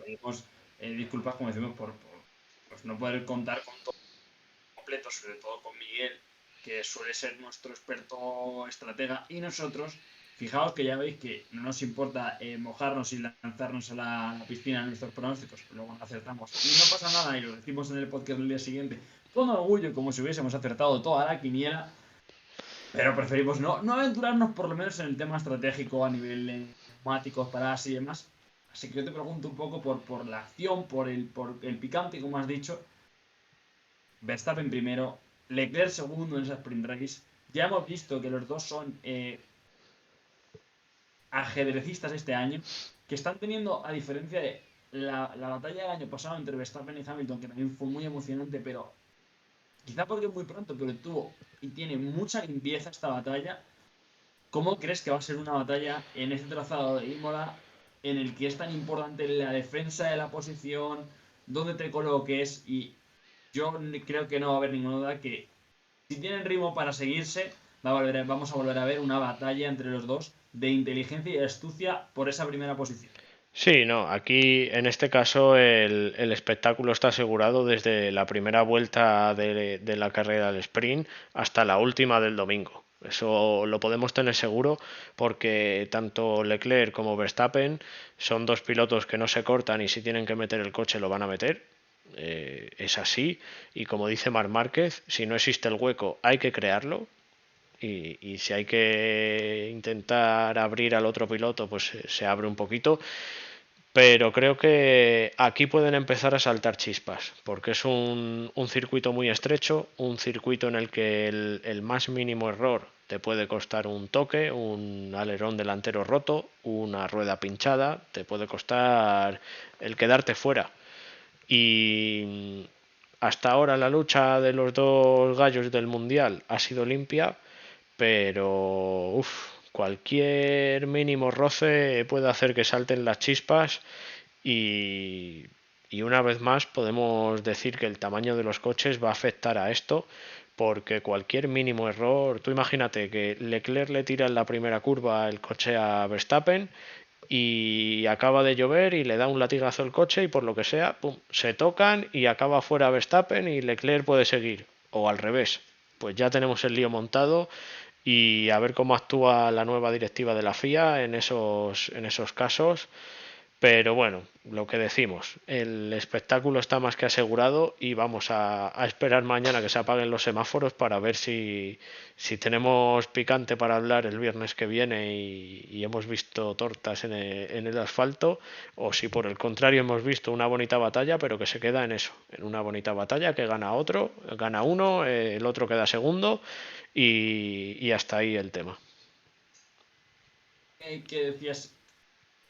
[SPEAKER 2] pedimos disculpas, como decimos, por pues no poder contar con todo completo, sobre todo con Miguel, que suele ser nuestro experto estratega, y nosotros, fijaos que ya veis que no nos importa mojarnos y lanzarnos a la piscina en nuestros pronósticos, luego no acertamos. Y no pasa nada, y lo decimos en el podcast del día siguiente, con orgullo, como si hubiésemos acertado toda la quiniela, pero preferimos no aventurarnos por lo menos en el tema estratégico a nivel neumáticos, paradas y demás. Así que yo te pregunto un poco por la acción, por el picante, como has dicho. Verstappen primero, Leclerc segundo en esa sprint race. Ya hemos visto que los dos son ajedrecistas este año, que están teniendo, a diferencia de la batalla del año pasado entre Verstappen y Hamilton, que también fue muy emocionante, pero quizá porque es muy pronto, pero tuvo y tiene mucha limpieza esta batalla. ¿Cómo crees que va a ser una batalla en este trazado de Imola en el que es tan importante la defensa de la posición, dónde te coloques? Y yo creo que no va a haber ninguna duda que si tienen ritmo para seguirse, vamos a volver a ver una batalla entre los dos de inteligencia y astucia por esa primera posición.
[SPEAKER 1] Sí, no, aquí en este caso el espectáculo está asegurado desde la primera vuelta de la carrera del sprint hasta la última del domingo. Eso lo podemos tener seguro porque tanto Leclerc como Verstappen son dos pilotos que no se cortan y si tienen que meter el coche lo van a meter. Es así y como dice Marc Márquez, si no existe el hueco hay que crearlo y si hay que intentar abrir al otro piloto pues se abre un poquito, pero creo que aquí pueden empezar a saltar chispas, porque es un circuito muy estrecho, un circuito en el que el más mínimo error te puede costar un toque, un alerón delantero roto, una rueda pinchada, te puede costar el quedarte fuera. Y hasta ahora la lucha de los dos gallos del mundial ha sido limpia, pero cualquier mínimo roce puede hacer que salten las chispas y, y una vez más podemos decir que el tamaño de los coches va a afectar a esto porque cualquier mínimo error, tú imagínate que Leclerc le tira en la primera curva el coche a Verstappen y acaba de llover y le da un latigazo el coche y por lo que sea, pum, se tocan y acaba fuera Verstappen y Leclerc puede seguir. O al revés, pues ya tenemos el lío montado y a ver cómo actúa la nueva directiva de la FIA en esos casos. Pero bueno, lo que decimos, el espectáculo está más que asegurado y vamos a esperar mañana que se apaguen los semáforos para ver si tenemos picante para hablar el viernes que viene y hemos visto tortas en el asfalto o si por el contrario hemos visto una bonita batalla pero que se queda en eso, en una bonita batalla que gana otro, gana uno, el otro queda segundo y hasta ahí el tema.
[SPEAKER 2] Que decías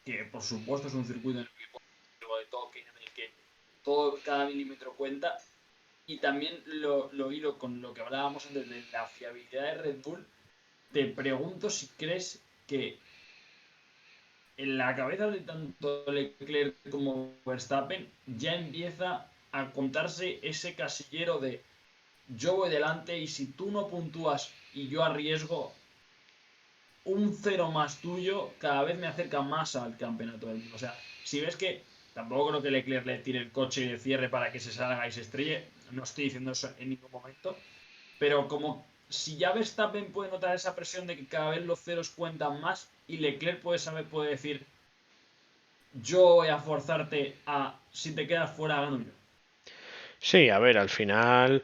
[SPEAKER 2] que por supuesto es un circuito en el que de toque, en el que cada milímetro cuenta. Y también lo hilo con lo que hablábamos antes de la fiabilidad de Red Bull. Te pregunto si crees que en la cabeza de tanto Leclerc como Verstappen ya empieza a contarse ese casillero de yo voy delante y si tú no puntúas y yo arriesgo un cero más tuyo, cada vez me acerca más al campeonato del mundo. O sea, si ves que tampoco creo que Leclerc le tire el coche y le cierre para que se salga y se estrelle, no estoy diciendo eso en ningún momento, pero como si ya Verstappen puede notar esa presión de que cada vez los ceros cuentan más y Leclerc puede decir yo voy a forzarte a si te quedas fuera gano yo.
[SPEAKER 1] Sí, a ver, al final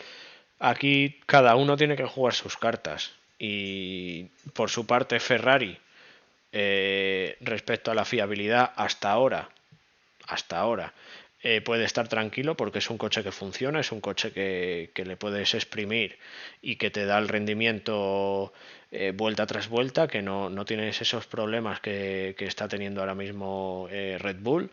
[SPEAKER 1] aquí cada uno tiene que jugar sus cartas. Y por su parte Ferrari, respecto a la fiabilidad hasta ahora, puede estar tranquilo porque es un coche que funciona, es un coche que le puedes exprimir y que te da el rendimiento vuelta tras vuelta, que no tienes esos problemas que está teniendo ahora mismo Red Bull.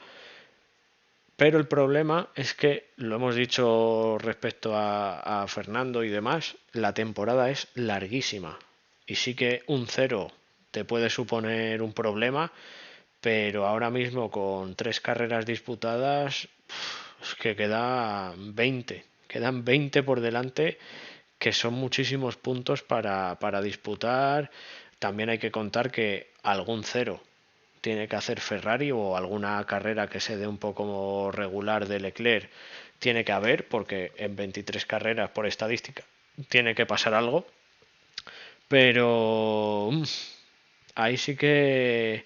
[SPEAKER 1] Pero el problema es que, lo hemos dicho respecto a Fernando y demás, la temporada es larguísima. Y sí que un cero te puede suponer un problema, pero ahora mismo con 3 carreras disputadas, es que quedan 20 por delante, que son muchísimos puntos para disputar. También hay que contar que algún cero tiene que hacer Ferrari o alguna carrera que se dé un poco regular de Leclerc tiene que haber, porque en 23 carreras por estadística tiene que pasar algo. Pero ahí sí que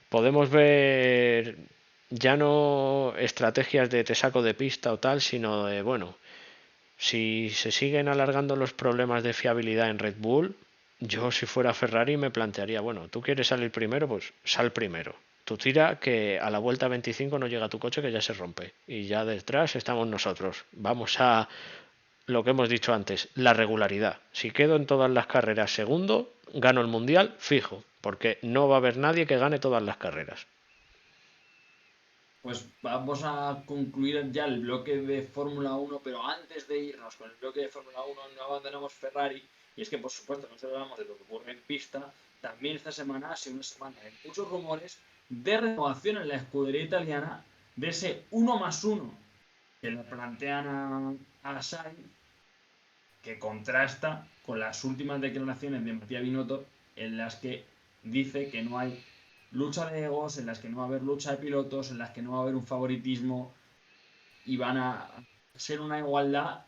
[SPEAKER 1] podemos ver ya no estrategias de te saco de pista o tal, sino de, bueno, si se siguen alargando los problemas de fiabilidad en Red Bull, yo si fuera Ferrari me plantearía, bueno, tú quieres salir primero, pues sal primero. Tú tira que a la vuelta 25 no llega tu coche que ya se rompe. Y ya detrás estamos nosotros. Vamos a lo que hemos dicho antes, la regularidad. Si quedo en todas las carreras segundo, gano el mundial fijo, porque no va a haber nadie que gane todas las carreras.
[SPEAKER 2] Pues vamos a concluir ya el bloque de Fórmula 1, pero antes de irnos con el bloque de Fórmula 1 no abandonamos Ferrari. Y es que, por supuesto, no solo hablamos de lo que ocurre en pista, también esta semana ha sido una semana de muchos rumores de renovación en la escudería italiana de ese 1+1 que le plantean a Sainz, que contrasta con las últimas declaraciones de Matías Binotto, en las que dice que no hay lucha de egos, en las que no va a haber lucha de pilotos, en las que no va a haber un favoritismo y van a ser una igualdad,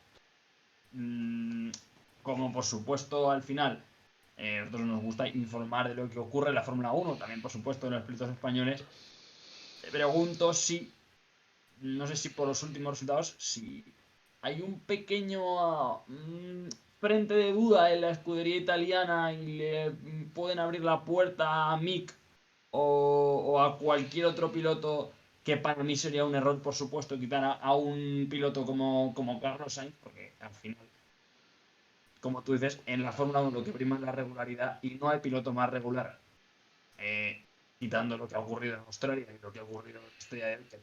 [SPEAKER 2] mmm, como por supuesto al final a nosotros nos gusta informar de lo que ocurre en la Fórmula 1, también por supuesto en los pilotos españoles. Te pregunto si, no sé si por los últimos resultados, si hay un pequeño frente de duda en la escudería italiana y le pueden abrir la puerta a Mick o a cualquier otro piloto, que para mí sería un error, por supuesto, quitar a un piloto como Carlos Sainz, porque al final, como tú dices, en la Fórmula 1 lo que prima es la regularidad y no hay piloto más regular, eh, quitando lo que ha ocurrido en Australia y lo que ha ocurrido en Estrella de él, que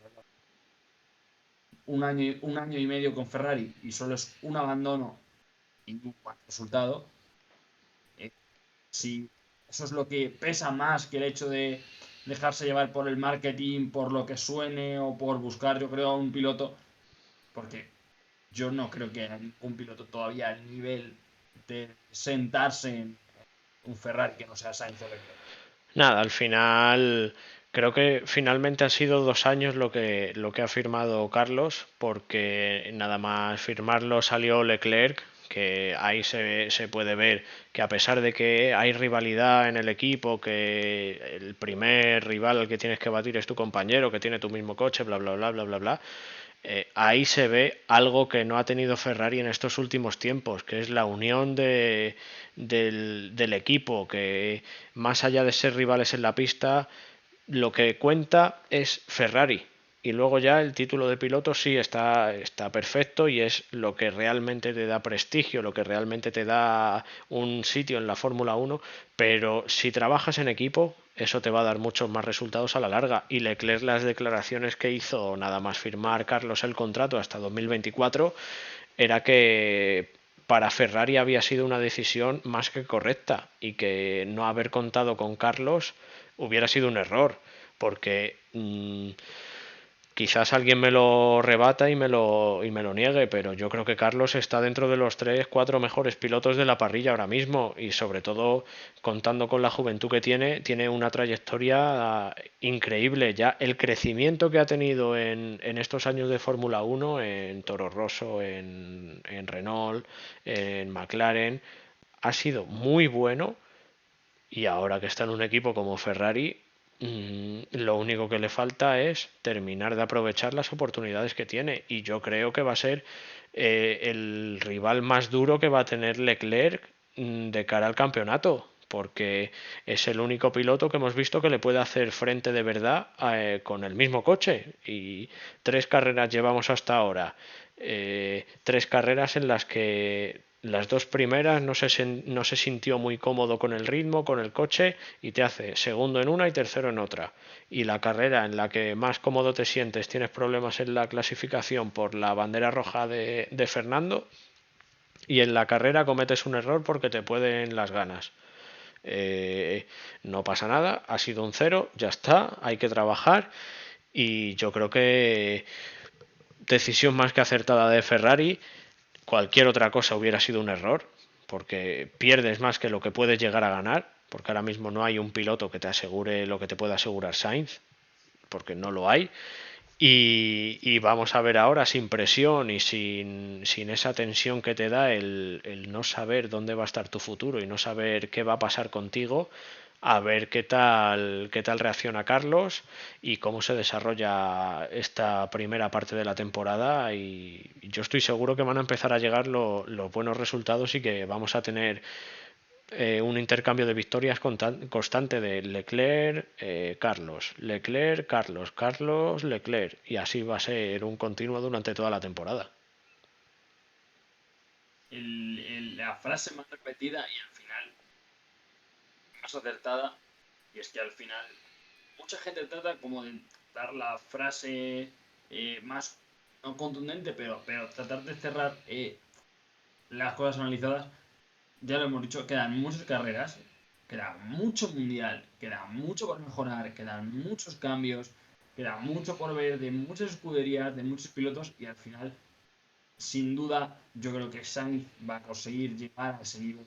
[SPEAKER 2] un año y medio con Ferrari y solo es un abandono y un buen resultado. eh, si eso es lo que pesa más que el hecho de dejarse llevar por el marketing, por lo que suene o por buscar, yo creo, a un piloto, porque yo no creo que haya ningún piloto todavía al nivel de sentarse en un Ferrari que no sea Sainz o Leclerc.
[SPEAKER 1] Nada, al final creo que finalmente han sido 2 años lo que ha firmado Carlos, porque nada más firmarlo salió Leclerc, que ahí se puede ver que a pesar de que hay rivalidad en el equipo, que el primer rival al que tienes que batir es tu compañero, que tiene tu mismo coche, bla, bla, bla, bla, bla, bla, ahí se ve algo que no ha tenido Ferrari en estos últimos tiempos, que es la unión del equipo, que más allá de ser rivales en la pista, lo que cuenta es Ferrari. Y luego ya el título de piloto sí está perfecto y es lo que realmente te da prestigio, lo que realmente te da un sitio en la Fórmula 1, pero si trabajas en equipo, eso te va a dar muchos más resultados a la larga. Y Leclerc, las declaraciones que hizo nada más firmar Carlos el contrato hasta 2024, era que para Ferrari había sido una decisión más que correcta y que no haber contado con Carlos hubiera sido un error, porque quizás alguien me lo rebata y me lo niegue, pero yo creo que Carlos está dentro de los 3, 4 mejores pilotos de la parrilla ahora mismo y sobre todo contando con la juventud que tiene una trayectoria increíble. Ya el crecimiento que ha tenido en estos años de Fórmula 1, en Toro Rosso, en Renault, en McLaren, ha sido muy bueno y ahora que está en un equipo como Ferrari, lo único que le falta es terminar de aprovechar las oportunidades que tiene. Y yo creo que va a ser el rival más duro que va a tener Leclerc de cara al campeonato. Porque es el único piloto que hemos visto que le puede hacer frente de verdad con el mismo coche. Y 3 carreras llevamos hasta ahora. 3 carreras en las que las 2 primeras no se sintió muy cómodo con el ritmo, con el coche, y te hace segundo en una y tercero en otra. Y la carrera en la que más cómodo te sientes, tienes problemas en la clasificación por la bandera roja de Fernando, y en la carrera cometes un error porque te pueden las ganas. No pasa nada, ha sido un 0, ya está, hay que trabajar, y yo creo que decisión más que acertada de Ferrari. Cualquier otra cosa hubiera sido un error, porque pierdes más que lo que puedes llegar a ganar, porque ahora mismo no hay un piloto que te asegure lo que te puede asegurar Sainz, porque no lo hay. Y vamos a ver ahora, sin presión y sin esa tensión que te da el no saber dónde va a estar tu futuro y no saber qué va a pasar contigo, a ver qué tal reacciona Carlos y cómo se desarrolla esta primera parte de la temporada. Y yo estoy seguro que van a empezar a llegar los buenos resultados y que vamos a tener un intercambio de victorias constante de Leclerc, Carlos, Leclerc, Carlos, Carlos, Leclerc, y así va a ser un continuo durante toda la temporada.
[SPEAKER 2] La frase más repetida y al final más acertada, y es que al final mucha gente trata como de dar la frase más, no contundente, pero tratar de cerrar las cosas analizadas. Ya lo hemos dicho, quedan muchas carreras, queda mucho mundial, queda mucho por mejorar, quedan muchos cambios, queda mucho por ver de muchas escuderías, de muchos pilotos, y al final, sin duda, yo creo que Sainz va a conseguir llegar a ese nivel,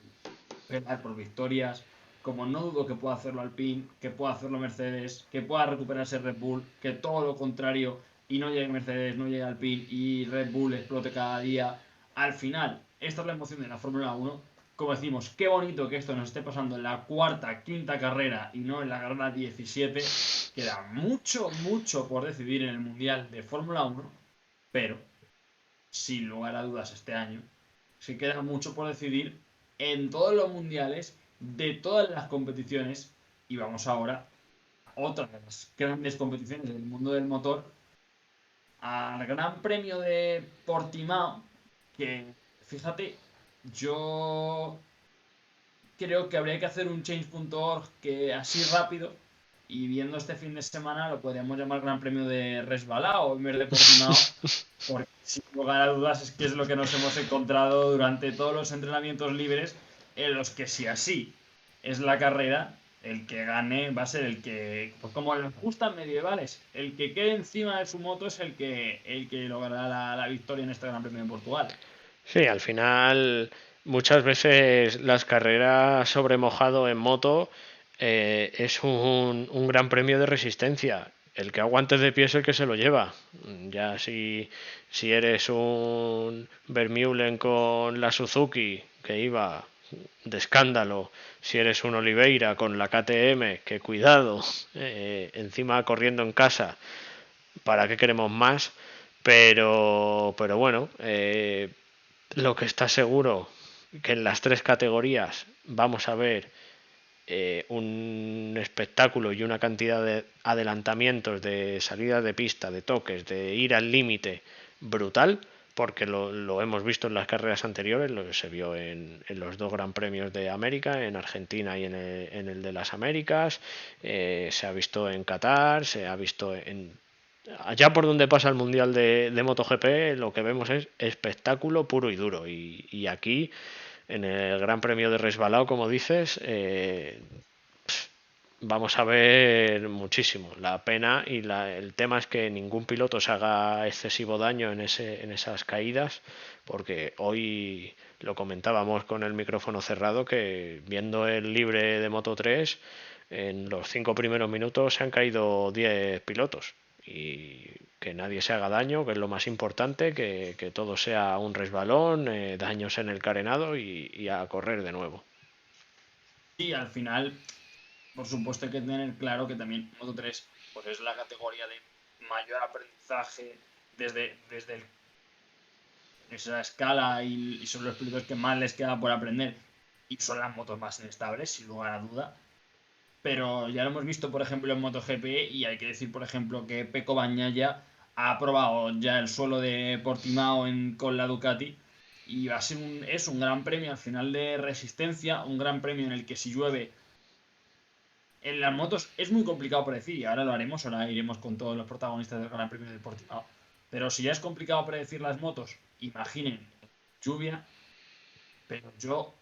[SPEAKER 2] pelear por victorias, como no dudo que pueda hacerlo Alpine, que pueda hacerlo Mercedes, que pueda recuperarse Red Bull, que todo lo contrario, y no llegue Mercedes, no llegue Alpine, y Red Bull explote cada día. Al final, esta es la emoción de la Fórmula 1. Como decimos, qué bonito que esto nos esté pasando en la cuarta, quinta carrera y no en la carrera 17. Queda mucho, mucho por decidir en el Mundial de Fórmula 1, pero sin lugar a dudas este año se queda mucho por decidir en todos los mundiales de todas las competiciones. Y vamos ahora a otra de las grandes competiciones del mundo del motor, al Gran Premio de Portimao, que fíjate, yo creo que habría que hacer un change.org que así rápido, y viendo este fin de semana lo podríamos llamar Gran Premio de Resbalao en vez de Portimao, porque sin lugar a dudas es que es lo que nos hemos encontrado durante todos los entrenamientos libres, en los que si así es la carrera, el que gane va a ser el que, pues como les gustan medievales, el que quede encima de su moto es el que logrará la victoria en este Gran Premio de Portugal.
[SPEAKER 1] Sí, al final muchas veces las carreras sobre mojado en moto es un gran premio de resistencia. El que aguante de pie es el que se lo lleva. Ya si eres un Vermeulen con la Suzuki, que iba de escándalo, si eres un Oliveira con la KTM, que cuidado, encima corriendo en casa, ¿para qué queremos más? Pero bueno, lo que está seguro que en las tres categorías vamos a ver un espectáculo y una cantidad de adelantamientos, de salidas de pista, de toques, de ir al límite brutal, porque lo hemos visto en las carreras anteriores, lo que se vio en los dos Gran Premios de América, en Argentina y en el de las Américas, se ha visto en Qatar, se ha visto en allá por donde pasa el Mundial de MotoGP, lo que vemos es espectáculo puro y duro. Y aquí, en el Gran Premio de Resbalao, como dices, vamos a ver muchísimo. La pena y el tema es que ningún piloto se haga excesivo daño en esas caídas, porque hoy lo comentábamos con el micrófono cerrado, que viendo el libre de Moto 3, en los 5 primeros minutos se han caído 10 pilotos. Y que nadie se haga daño, que es lo más importante, que todo sea un resbalón, daños en el carenado y a correr de nuevo.
[SPEAKER 2] Y al final, por supuesto, hay que tener claro que también Moto 3 pues es la categoría de mayor aprendizaje desde esa escala, y son los pilotos que más les queda por aprender, y son las motos más inestables, sin lugar a duda. Pero ya lo hemos visto, por ejemplo, en MotoGP, y hay que decir, por ejemplo, que Pecco Bagnaia ha probado ya el suelo de Portimao con la Ducati, y va a ser es un gran premio al final de resistencia, un gran premio en el que si llueve en las motos es muy complicado predecir, y ahora lo haremos, ahora iremos con todos los protagonistas del Gran Premio de Portimao. Pero si ya es complicado predecir las motos, imaginen lluvia. Pero yo,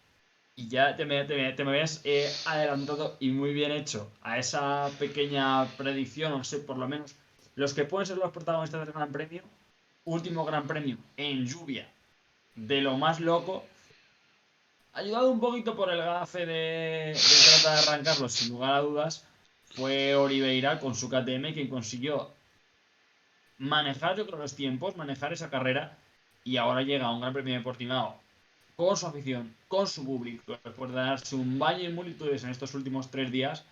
[SPEAKER 2] y ya te me habías adelantado y muy bien hecho a esa pequeña predicción, o sé, por lo menos los que pueden ser los protagonistas del Gran Premio, último Gran Premio en lluvia, de lo más loco, ayudado un poquito por el gafe de tratar de arrancarlo, sin lugar a dudas, fue Oliveira con su KTM quien consiguió manejar, yo creo, los tiempos, manejar esa carrera, y ahora llega a un Gran Premio de Portimao con su afición, con su público, por darse un baño de multitudes en estos últimos 3 días.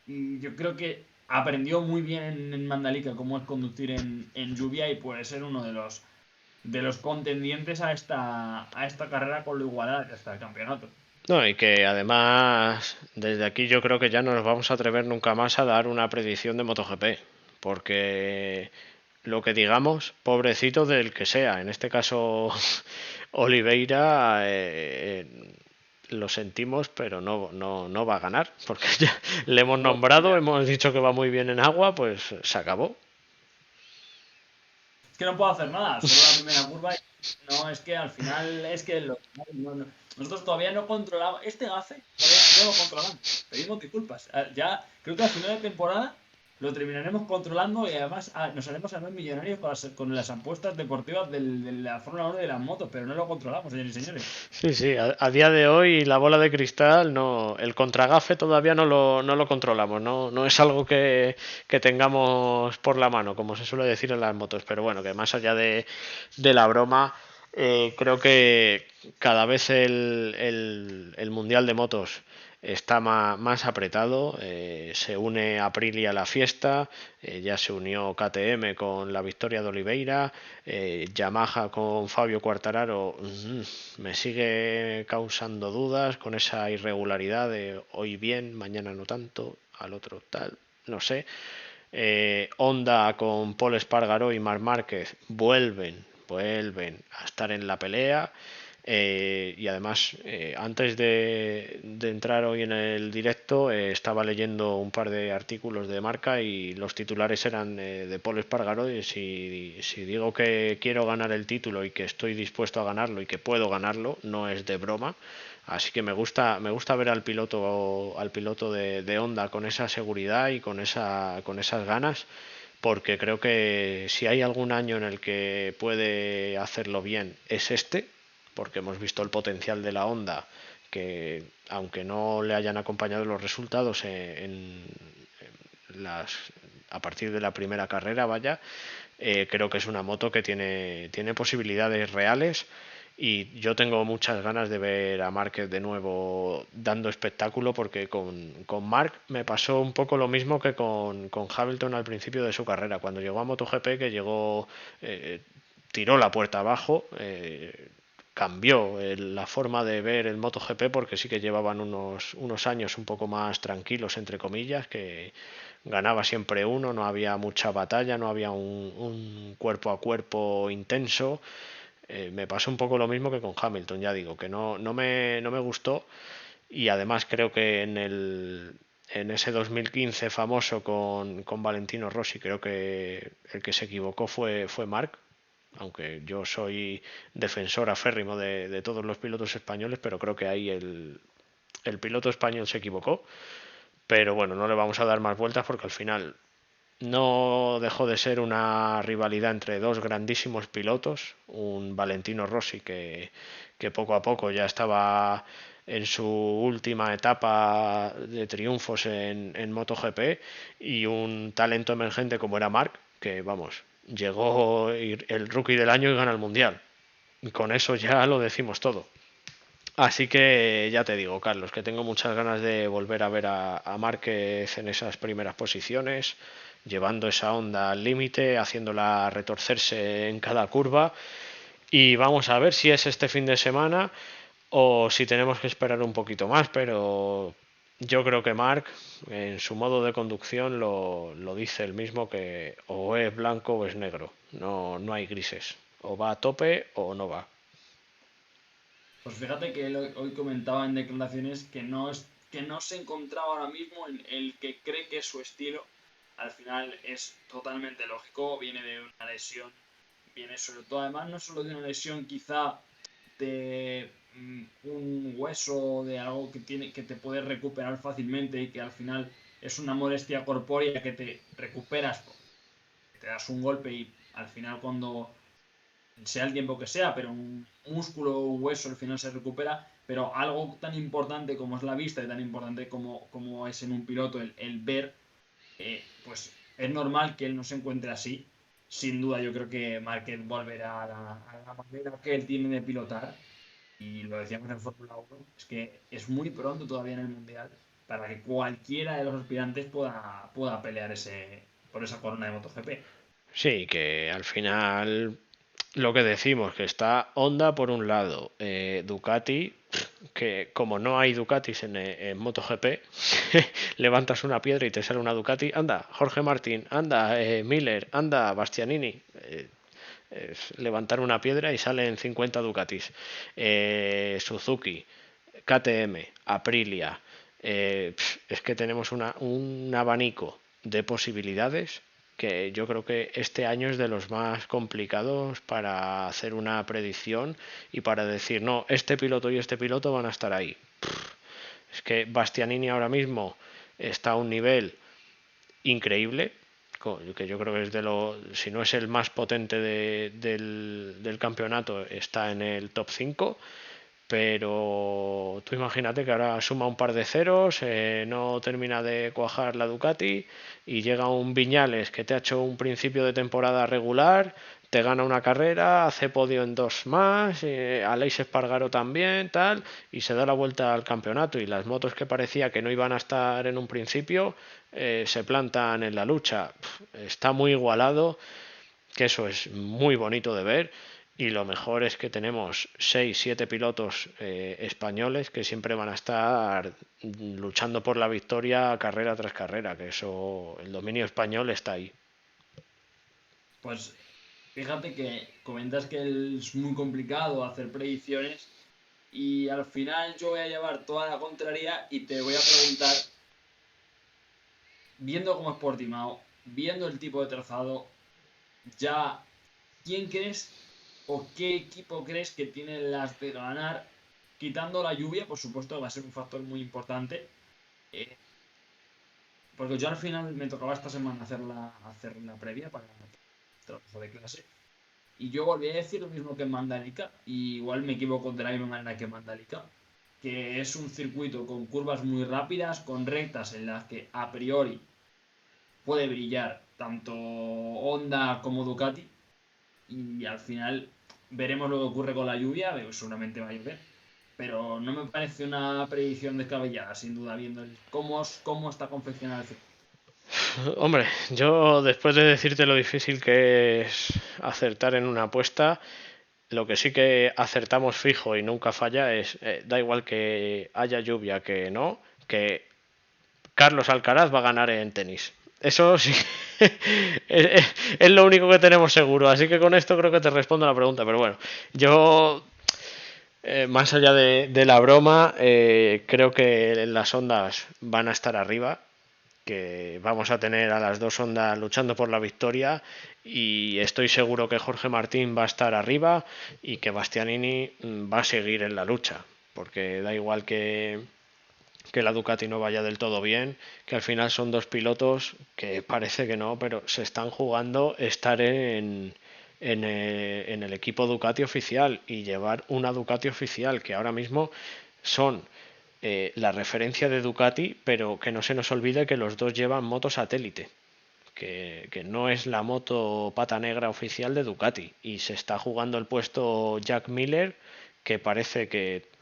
[SPEAKER 2] Y yo creo que aprendió muy bien en Mandalika cómo es conducir en lluvia, y puede ser uno de los contendientes a esta carrera con lo igualada que está el campeonato.
[SPEAKER 1] No, y que además desde aquí yo creo que ya no nos vamos a atrever nunca más a dar una predicción de MotoGP, porque lo que digamos, pobrecito del que sea, en este caso Oliveira, lo sentimos, pero no va a ganar, porque ya le hemos
[SPEAKER 2] No,
[SPEAKER 1] nombrado, hemos dicho que va muy bien en agua, pues se acabó.
[SPEAKER 2] es que no puedo hacer nada, solo la primera curva. No, es que al final es que nosotros todavía no controlamos. Este gafe todavía no lo controlamos. Pedimos disculpas. Ya creo que al final de temporada lo terminaremos controlando y además nos haremos además millonarios con las apuestas deportivas de la Fórmula 1 y de las motos, pero no lo controlamos, señores y señores.
[SPEAKER 1] Sí, sí, a día de hoy la bola de cristal, no, el contragafe todavía no lo controlamos, no es algo que tengamos por la mano, como se suele decir en las motos, pero bueno, que más allá de la broma, creo que cada vez el Mundial de Motos está más apretado, se une Aprilia a la fiesta, ya se unió KTM con la victoria de Oliveira, Yamaha con Fabio Quartararo, me sigue causando dudas con esa irregularidad de hoy bien, mañana no tanto, al otro tal, no sé. Honda con Paul Espargaró y Marc Márquez vuelven a estar en la pelea. Y además, antes de entrar hoy en el directo, estaba leyendo un par de artículos de marca y los titulares eran de Paul Espargaró. Y si digo que quiero ganar el título y que estoy dispuesto a ganarlo y que puedo ganarlo, no es de broma. Así que me gusta ver al piloto de Honda con esa seguridad y con esas ganas, porque creo que si hay algún año en el que puede hacerlo bien es este, porque hemos visto el potencial de la Honda, que aunque no le hayan acompañado los resultados las, a partir de la primera carrera, vaya, creo que es una moto que tiene posibilidades reales y yo tengo muchas ganas de ver a Márquez de nuevo dando espectáculo porque con Marc me pasó un poco lo mismo que con Hamilton al principio de su carrera, cuando llegó a MotoGP, que llegó, tiró la puerta abajo, cambió la forma de ver el MotoGP porque sí que llevaban unos años un poco más tranquilos, entre comillas, que ganaba siempre uno, no había mucha batalla, no había un cuerpo a cuerpo intenso. Me pasó un poco lo mismo que con Hamilton, ya digo, que no me gustó y además creo que en ese 2015 famoso con Valentino Rossi, creo que el que se equivocó fue Marc, aunque yo soy defensor aférrimo de todos los pilotos españoles, pero creo que ahí el piloto español se equivocó. Pero bueno, no le vamos a dar más vueltas porque al final no dejó de ser una rivalidad entre dos grandísimos pilotos, un Valentino Rossi que poco a poco ya estaba en su última etapa de triunfos en MotoGP y un talento emergente como era Marc, que vamos, llegó el rookie del año y gana el mundial. Y con eso ya lo decimos todo. Así que ya te digo, Carlos, que tengo muchas ganas de volver a ver a Márquez en esas primeras posiciones, llevando esa onda al límite, haciéndola retorcerse en cada curva. Y vamos a ver si es este fin de semana o si tenemos que esperar un poquito más, pero yo creo que Marc, en su modo de conducción, lo dice el mismo, que o es blanco o es negro, no hay grises, o va a tope o no va.
[SPEAKER 2] Pues fíjate que él hoy comentaba en declaraciones que no se encontraba ahora mismo en el que cree que es su estilo. Al final es totalmente lógico, viene de una lesión, viene sobre todo, además, no solo de una lesión quizá de un hueso, de algo que te puedes recuperar fácilmente y que al final es una molestia corpórea que te recuperas, te das un golpe y al final cuando sea el tiempo que sea, pero un músculo o un hueso al final se recupera, pero algo tan importante como es la vista y tan importante como es en un piloto el ver, pues es normal que él no se encuentre así. Sin duda, yo creo que Márquez volverá a la manera que él tiene de pilotar. Y lo decíamos en Fórmula 1, es que es muy pronto todavía en el Mundial para que cualquiera de los aspirantes pueda pelear por esa corona de MotoGP.
[SPEAKER 1] Sí, que al final lo que decimos, que está Honda por un lado, Ducati que como no hay Ducatis en MotoGP, levantas una piedra y te sale una Ducati. Anda, Jorge Martín, anda, Miller, anda, Bastianini. Es levantar una piedra y salen 50 Ducatis. Suzuki, KTM, Aprilia. Es que tenemos un abanico de posibilidades que yo creo que este año es de los más complicados para hacer una predicción y para decir, no, este piloto y este piloto van a estar ahí. Es que Bastianini ahora mismo está a un nivel increíble, que yo creo que es si no es el más potente del campeonato, está en el top 5. Pero tú imagínate que ahora suma un par de ceros, no termina de cuajar la Ducati y llega un Viñales que te ha hecho un principio de temporada regular, te gana una carrera, hace podio en dos más, Aleix Espargaro también, tal, y se da la vuelta al campeonato y las motos que parecía que no iban a estar en un principio se plantan en la lucha. Está muy igualado, que eso es muy bonito de ver. Y lo mejor es que tenemos 6-7 pilotos españoles que siempre van a estar luchando por la victoria carrera tras carrera, que eso, el dominio español está ahí.
[SPEAKER 2] Pues fíjate que comentas que es muy complicado hacer predicciones y al final yo voy a llevar toda la contraria y te voy a preguntar, viendo cómo es Portimao, viendo el tipo de trazado, ya, ¿quién crees o qué equipo crees que tiene las de ganar? Quitando la lluvia, por supuesto, va a ser un factor muy importante. eh, Porque yo al final me tocaba esta semana hacer la previa para el trabajo de clase. Y yo volví a decir lo mismo que en Mandalika. Y igual me equivoco de la misma manera que en Mandalika. Que es un circuito con curvas muy rápidas, con rectas en las que a priori puede brillar tanto Honda como Ducati. Y al final veremos lo que ocurre con la lluvia. Seguramente va a llover. Pero no me parece una predicción descabellada, sin duda, viendo cómo está confeccionado el circuito.
[SPEAKER 1] Hombre, yo después de decirte lo difícil que es acertar en una apuesta, lo que sí que acertamos fijo y nunca falla es, da igual que haya lluvia que no, que Carlos Alcaraz va a ganar en tenis. Eso sí, es lo único que tenemos seguro. Así que con esto creo que te respondo a la pregunta. Pero bueno, yo, más allá de la broma, creo que las ondas van a estar arriba. Que vamos a tener a las dos ondas luchando por la victoria. Y estoy seguro que Jorge Martín va a estar arriba y que Bastianini va a seguir en la lucha. Porque da igual que la Ducati no vaya del todo bien, que al final son dos pilotos que parece que no, pero se están jugando estar en el equipo Ducati oficial y llevar una Ducati oficial, que ahora mismo son la referencia de Ducati, pero que no se nos olvide que los dos llevan moto satélite. Que no es la moto pata negra oficial de Ducati y se está jugando el puesto Jack Miller, que parece que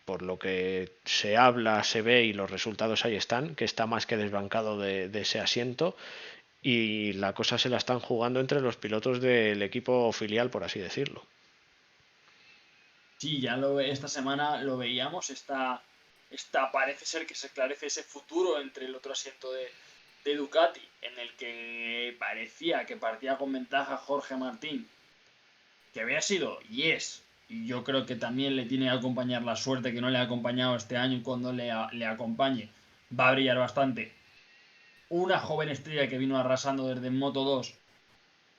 [SPEAKER 1] por lo que se habla, se ve y los resultados ahí están, que está más que desbancado de ese asiento y la cosa se la están jugando entre los pilotos del equipo filial, por así decirlo.
[SPEAKER 2] Sí, esta semana lo veíamos, parece ser que se esclarece ese futuro entre el otro asiento de Ducati, en el que parecía que partía con ventaja Jorge Martín, que había sido y es, y yo creo que también le tiene que acompañar la suerte que no le ha acompañado este año y cuando le acompañe va a brillar bastante. Una joven estrella que vino arrasando desde Moto 2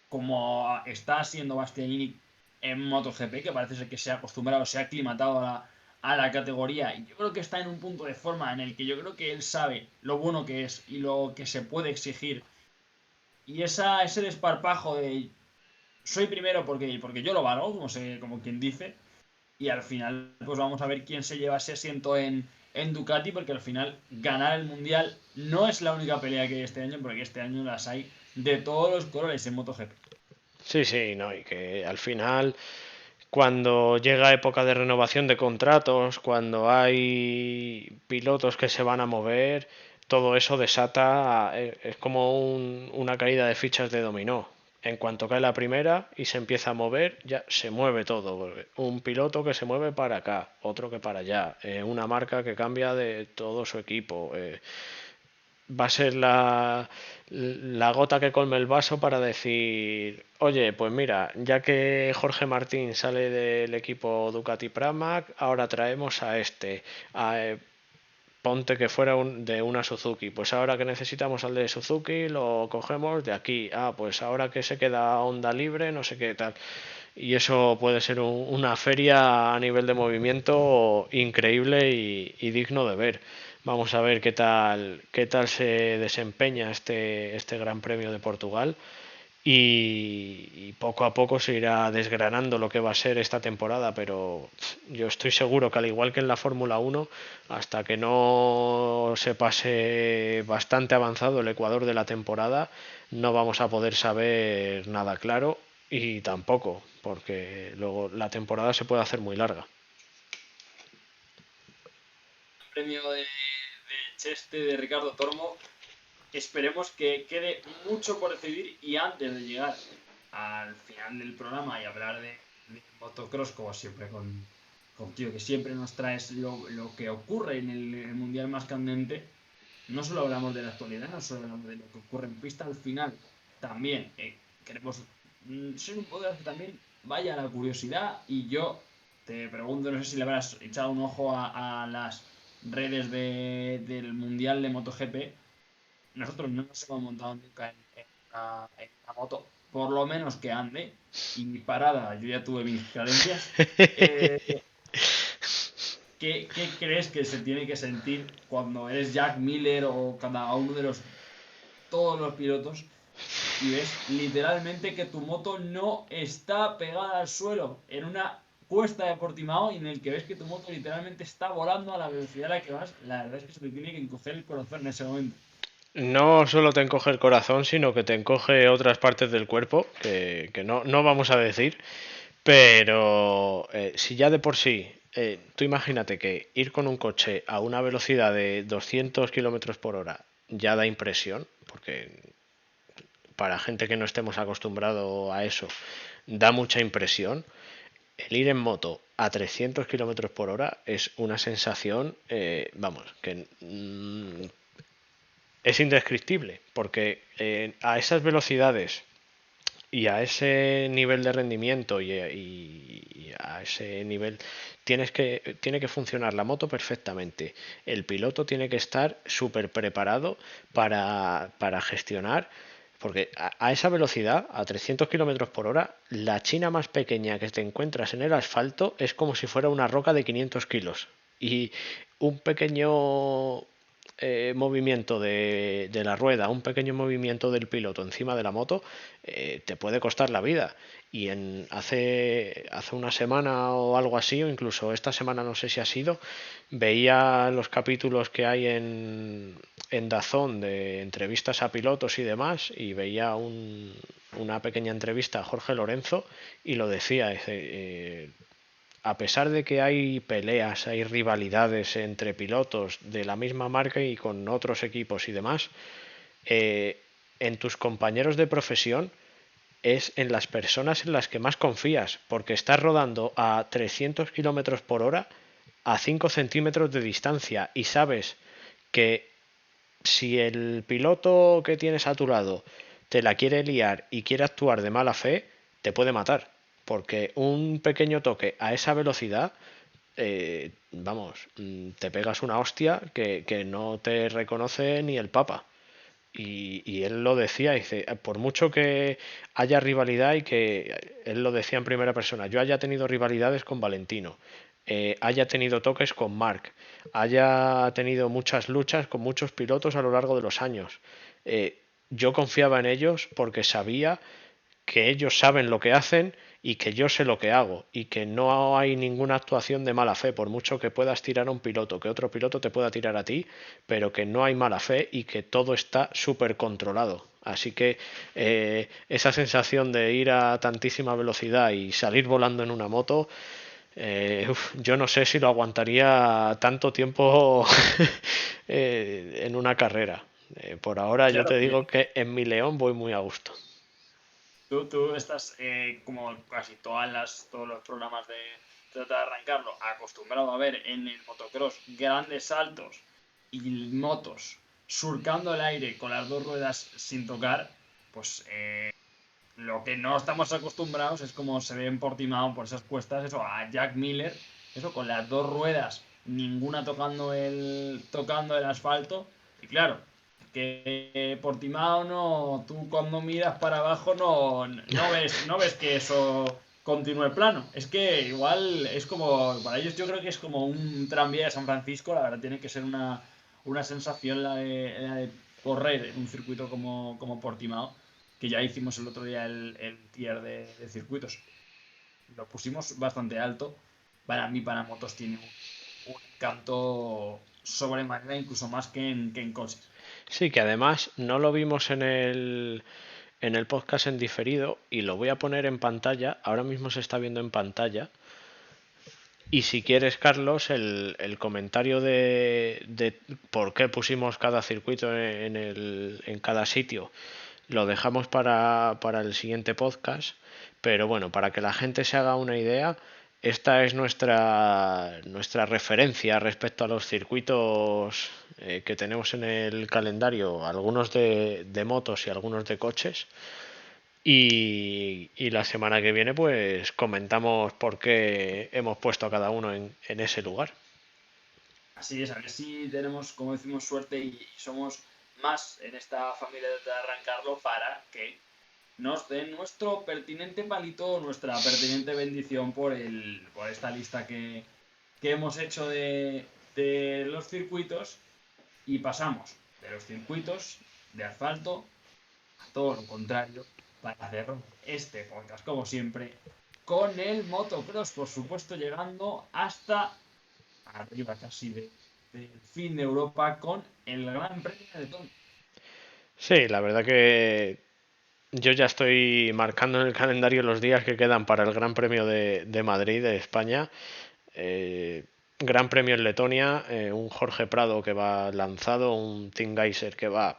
[SPEAKER 2] como está haciendo Bastianini en MotoGP, que parece ser que se ha acostumbrado, se ha aclimatado a la categoría. Y yo creo que está en un punto de forma en el que yo creo que él sabe lo bueno que es y lo que se puede exigir. Y ese desparpajo de soy primero porque yo lo valgo, como quien dice. Y al final, pues vamos a ver quién se lleva ese asiento en Ducati, porque al final ganar el Mundial no es la única pelea que hay este año, porque este año las hay de todos los colores en MotoGP.
[SPEAKER 1] Sí, sí, no, y que al final, cuando llega época de renovación de contratos, cuando hay pilotos que se van a mover, todo eso desata, es como una caída de fichas de dominó. En cuanto cae la primera y se empieza a mover, ya se mueve todo. Un piloto que se mueve para acá, otro que para allá, una marca que cambia de todo su equipo. Va a ser la gota que colme el vaso para decir, oye, pues mira, ya que Jorge Martín sale del equipo Ducati Pramac, ahora traemos a este. Ponte que fuera de una Suzuki, pues ahora que necesitamos al de Suzuki lo cogemos de aquí. Pues ahora que se queda Honda libre, no sé qué tal. Y eso puede ser una feria a nivel de movimiento increíble y digno de ver. Vamos a ver qué tal se desempeña este Gran Premio de Portugal y poco a poco se irá desgranando lo que va a ser esta temporada, pero yo estoy seguro que al igual que en la Fórmula 1, hasta que no se pase bastante avanzado el ecuador de la temporada, no vamos a poder saber nada claro y tampoco, porque luego la temporada se puede hacer muy larga.
[SPEAKER 2] Premio de Cheste de Ricardo Tormo. Esperemos que quede mucho por decidir y antes de llegar al final del programa y hablar de motocross, como siempre, contigo, que siempre nos traes lo que ocurre en el mundial más candente. No solo hablamos de la actualidad, no solo hablamos de lo que ocurre en pista, al final también queremos ser un podcast que también vaya a la curiosidad. Y yo te pregunto, no sé si le habrás echado un ojo a las redes del mundial de MotoGP. Nosotros no nos hemos montado nunca en una moto, por lo menos que ande, y parada, yo ya tuve mis carencias. Eh, ¿qué crees que se tiene que sentir cuando eres Jack Miller o cada uno de todos los pilotos y ves literalmente que tu moto no está pegada al suelo en una cuesta de Portimao y en el que ves que tu moto literalmente está volando a la velocidad a la que vas? La verdad es que se te tiene que encoger el corazón en ese momento.
[SPEAKER 1] No solo te encoge el corazón, sino que te encoge otras partes del cuerpo, que no vamos a decir, pero si ya de por sí, tú imagínate que ir con un coche a una velocidad de 200 kilómetros por hora ya da impresión, porque para gente que no estemos acostumbrado a eso, da mucha impresión. El ir en moto a 300 kilómetros por hora es una sensación, vamos, que es indescriptible, porque a esas velocidades y a ese nivel de rendimiento y a ese nivel tiene que funcionar la moto perfectamente. El piloto tiene que estar súper preparado para gestionar, porque a esa velocidad, a 300 kilómetros por hora, la china más pequeña que te encuentras en el asfalto es como si fuera una roca de 500 kilos. Y un pequeño movimiento de la rueda, un pequeño movimiento del piloto encima de la moto, te puede costar la vida. Y hace una semana o algo así, o incluso esta semana no sé si ha sido, veía los capítulos que hay en DAZN de entrevistas a pilotos y demás, y veía una pequeña entrevista a Jorge Lorenzo y lo decía, a pesar de que hay peleas, hay rivalidades entre pilotos de la misma marca y con otros equipos y demás, en tus compañeros de profesión es en las personas en las que más confías, porque estás rodando a 300 kilómetros por hora a 5 centímetros de distancia y sabes que si el piloto que tienes a tu lado te la quiere liar y quiere actuar de mala fe, te puede matar. Porque un pequeño toque a esa velocidad, vamos, te pegas una hostia que no te reconoce ni el Papa. Y él lo decía, dice, por mucho que haya rivalidad y que él lo decía en primera persona, yo haya tenido rivalidades con Valentino, haya tenido toques con Marc, haya tenido muchas luchas con muchos pilotos a lo largo de los años, yo confiaba en ellos porque sabía que ellos saben lo que hacen y que yo sé lo que hago y que no hay ninguna actuación de mala fe, por mucho que puedas tirar a un piloto, que otro piloto te pueda tirar a ti, pero que no hay mala fe y que todo está súper controlado. Así que esa sensación de ir a tantísima velocidad y salir volando en una moto, yo no sé si lo aguantaría tanto tiempo en una carrera. Por ahora yo
[SPEAKER 2] Claro,
[SPEAKER 1] te digo que en mi León voy muy a gusto.
[SPEAKER 2] Tú estás, como casi todos los programas de Trata de Arrancarlo, acostumbrado a ver en el motocross grandes saltos y motos surcando el aire con las dos ruedas sin tocar, pues lo que no estamos acostumbrados es como se ve en Portimao por esas cuestas, eso, a Jack Miller, eso con las dos ruedas, ninguna tocando el asfalto. Y claro, que Portimao no, tú cuando miras para abajo no ves que eso continúe plano. Es que igual es como, para ellos yo creo que es como un tranvía de San Francisco, la verdad tiene que ser una sensación la de correr en un circuito como Portimao, que ya hicimos el otro día el tier de circuitos. Lo pusimos bastante alto. Para mí, para motos, tiene un encanto sobremanera, incluso más que en coches.
[SPEAKER 1] Sí, que además no lo vimos en el podcast en diferido y lo voy a poner en pantalla. Ahora mismo se está viendo en pantalla. Y si quieres, Carlos, el comentario de por qué pusimos cada circuito en cada sitio, lo dejamos para el siguiente podcast. Pero bueno, para que la gente se haga una idea, esta es nuestra referencia respecto a los circuitos que tenemos en el calendario, algunos de motos y algunos de coches. Y la semana que viene pues comentamos por qué hemos puesto a cada uno en ese lugar.
[SPEAKER 2] Así es, a ver si tenemos, como decimos, suerte y somos más en esta familia de arrancarlo para que nos den nuestro pertinente palito, nuestra pertinente bendición por esta lista que hemos hecho de los circuitos, y pasamos de los circuitos de asfalto a todo lo contrario para hacer este podcast, como siempre, con el motocross, por supuesto, llegando hasta arriba casi del fin de Europa con el Gran Premio de Letón.
[SPEAKER 1] Sí, la verdad que yo ya estoy marcando en el calendario los días que quedan para el Gran Premio de Madrid, de España. Eh, Gran Premio en Letonia, un Jorge Prado que va lanzado, un Tim Geiser que va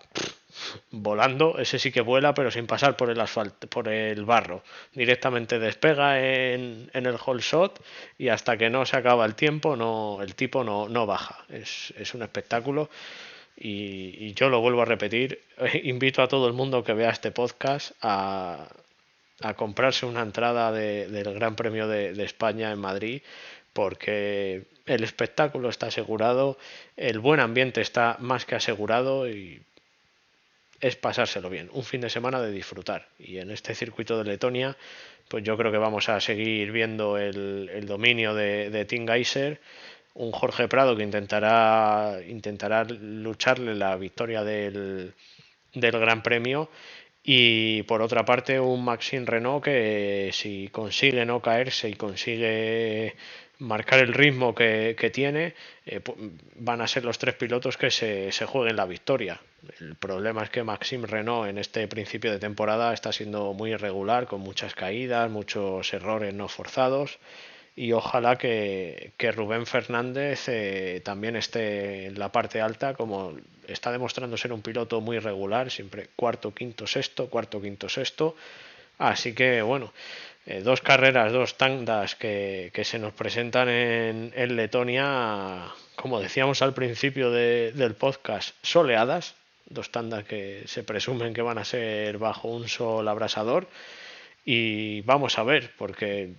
[SPEAKER 1] volando, ese sí que vuela, pero sin pasar por el asfalto, por el barro. Directamente despega en el whole shot y hasta que no se acaba el tiempo, el tipo no baja. Es un espectáculo. Y yo lo vuelvo a repetir, invito a todo el mundo que vea este podcast a comprarse una entrada del Gran Premio de España en Madrid, porque el espectáculo está asegurado, el buen ambiente está más que asegurado y es pasárselo bien, un fin de semana de disfrutar. Y en este circuito de Letonia, pues yo creo que vamos a seguir viendo el dominio de Tim Geiser, un Jorge Prado que intentará lucharle la victoria del Gran Premio. Y por otra parte, un Maxime Renault que si consigue no caerse y consigue marcar el ritmo que tiene, van a ser los tres pilotos que se jueguen la victoria. El problema es que Maxime Renault en este principio de temporada está siendo muy irregular, con muchas caídas, muchos errores no forzados. Y ojalá que Rubén Fernández también esté en la parte alta, como está demostrando ser un piloto muy regular, siempre cuarto, quinto, sexto, cuarto, quinto, sexto. Así que bueno, dos carreras, dos tandas que se nos presentan en Letonia, como decíamos al principio del podcast, soleadas, dos tandas que se presumen que van a ser bajo un sol abrasador. Y vamos a ver, porque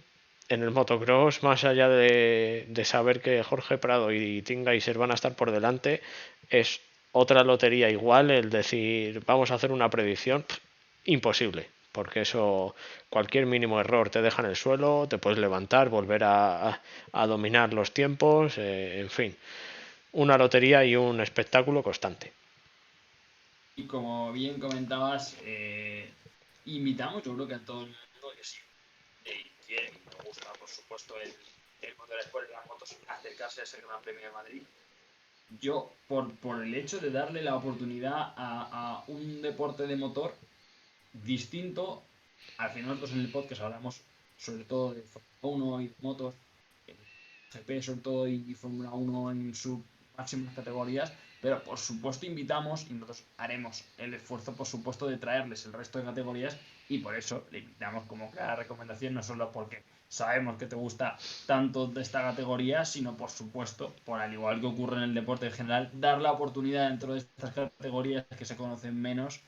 [SPEAKER 1] en el motocross, más allá de saber que Jorge Prado y Tim Geiser van a estar por delante, es otra lotería igual el decir vamos a hacer una predicción. Imposible, porque eso, cualquier mínimo error te deja en el suelo, te puedes levantar, volver a dominar los tiempos, en fin, una lotería y un espectáculo constante.
[SPEAKER 2] Y como bien comentabas, invitamos, yo creo que a todo el mundo que sí quiere y le gusta, por supuesto, el motorsport y las motos, acercarse a ese Gran Premio de Madrid. Yo, por el hecho de darle la oportunidad a un deporte de motor distinto, al final nosotros en el podcast hablamos sobre todo de Fórmula 1 y de motos, GP sobre todo y Fórmula 1 en sus máximas categorías, pero por supuesto invitamos y nosotros haremos el esfuerzo, por supuesto, de traerles el resto de categorías y por eso le invitamos como clara recomendación, no solo porque sabemos que te gusta tanto de esta categoría, sino por supuesto, por al igual que ocurre en el deporte en general, dar la oportunidad dentro de estas categorías que se conocen menos,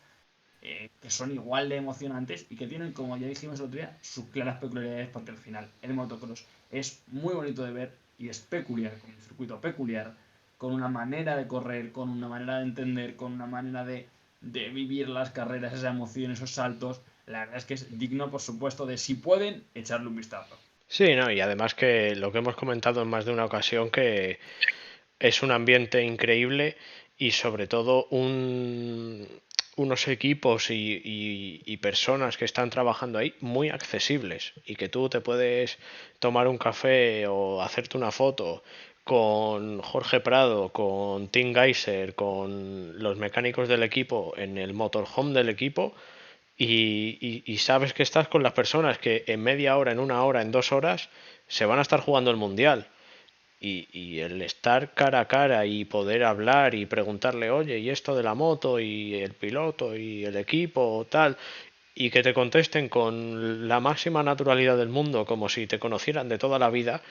[SPEAKER 2] que son igual de emocionantes y que tienen, como ya dijimos el otro día, sus claras peculiaridades, porque al final el motocross es muy bonito de ver y es peculiar, con un circuito peculiar, con una manera de correr, con una manera de entender, con una manera de vivir las carreras, esa emoción, esos saltos. La verdad es que es digno, por supuesto, de si pueden echarle un vistazo.
[SPEAKER 1] Sí, no, y además que lo que hemos comentado en más de una ocasión, que es un ambiente increíble y sobre todo unos equipos y personas que están trabajando ahí muy accesibles y que tú te puedes tomar un café o hacerte una foto con Jorge Prado, con Tim Geiser, con los mecánicos del equipo en el motorhome del equipo y sabes que estás con las personas que en media hora, en una hora, en 2 horas se van a estar jugando el mundial. Y el estar cara a cara y poder hablar y preguntarle, oye, y esto de la moto y el piloto y el equipo, tal, y que te contesten con la máxima naturalidad del mundo, como si te conocieran de toda la vida,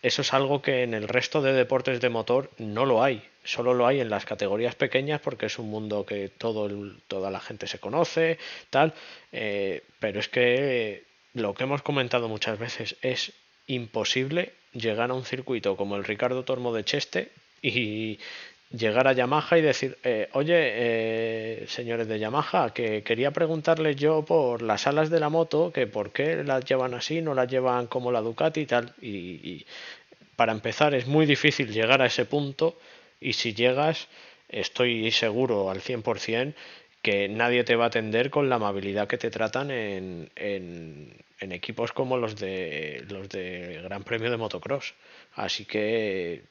[SPEAKER 1] eso es algo que en el resto de deportes de motor no lo hay. Solo lo hay en las categorías pequeñas porque es un mundo que toda la gente se conoce, tal. Pero es que lo que hemos comentado muchas veces es imposible llegar a un circuito como el Ricardo Tormo de Cheste y llegar a Yamaha y decir, oye, señores de Yamaha, que quería preguntarles yo por las alas de la moto, que por qué las llevan así, no las llevan como la Ducati y tal. Y para empezar es muy difícil llegar a ese punto y si llegas estoy seguro al 100% que nadie te va a atender con la amabilidad que te tratan en equipos como los de Gran Premio de Motocross. Así que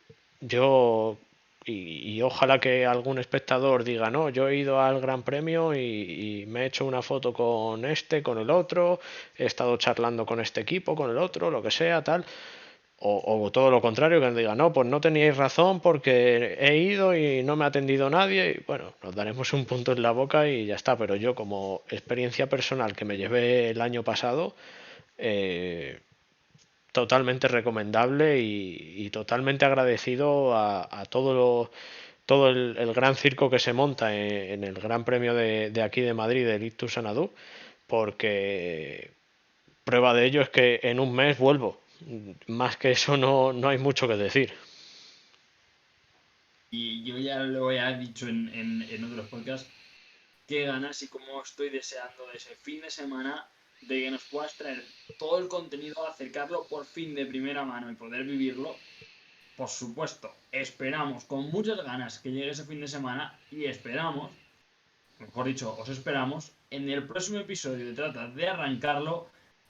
[SPEAKER 1] yo y ojalá que algún espectador diga, no, yo he ido al Gran Premio y me he hecho una foto con este, con el otro, he estado charlando con este equipo, con el otro, lo que sea, tal. O todo lo contrario, que nos diga, no, pues no teníais razón porque he ido y no me ha atendido nadie. Y bueno, nos daremos un punto en la boca y ya está. Pero yo, como experiencia personal que me llevé el año pasado, eh, totalmente recomendable y totalmente agradecido a todo el gran circo que se monta en el Gran Premio de aquí de Madrid, de Ictus Sanadú, porque prueba de ello es que en un mes vuelvo. Más que eso no hay mucho que decir.
[SPEAKER 2] Y yo ya lo he dicho en otros podcasts, qué ganas y cómo estoy deseando de ese fin de semana, de que nos puedas traer todo el contenido, acercarlo por fin de primera mano y poder vivirlo. Por supuesto, esperamos con muchas ganas que llegue ese fin de semana y esperamos, mejor dicho, os esperamos en el próximo episodio de Trata de Arrancarlo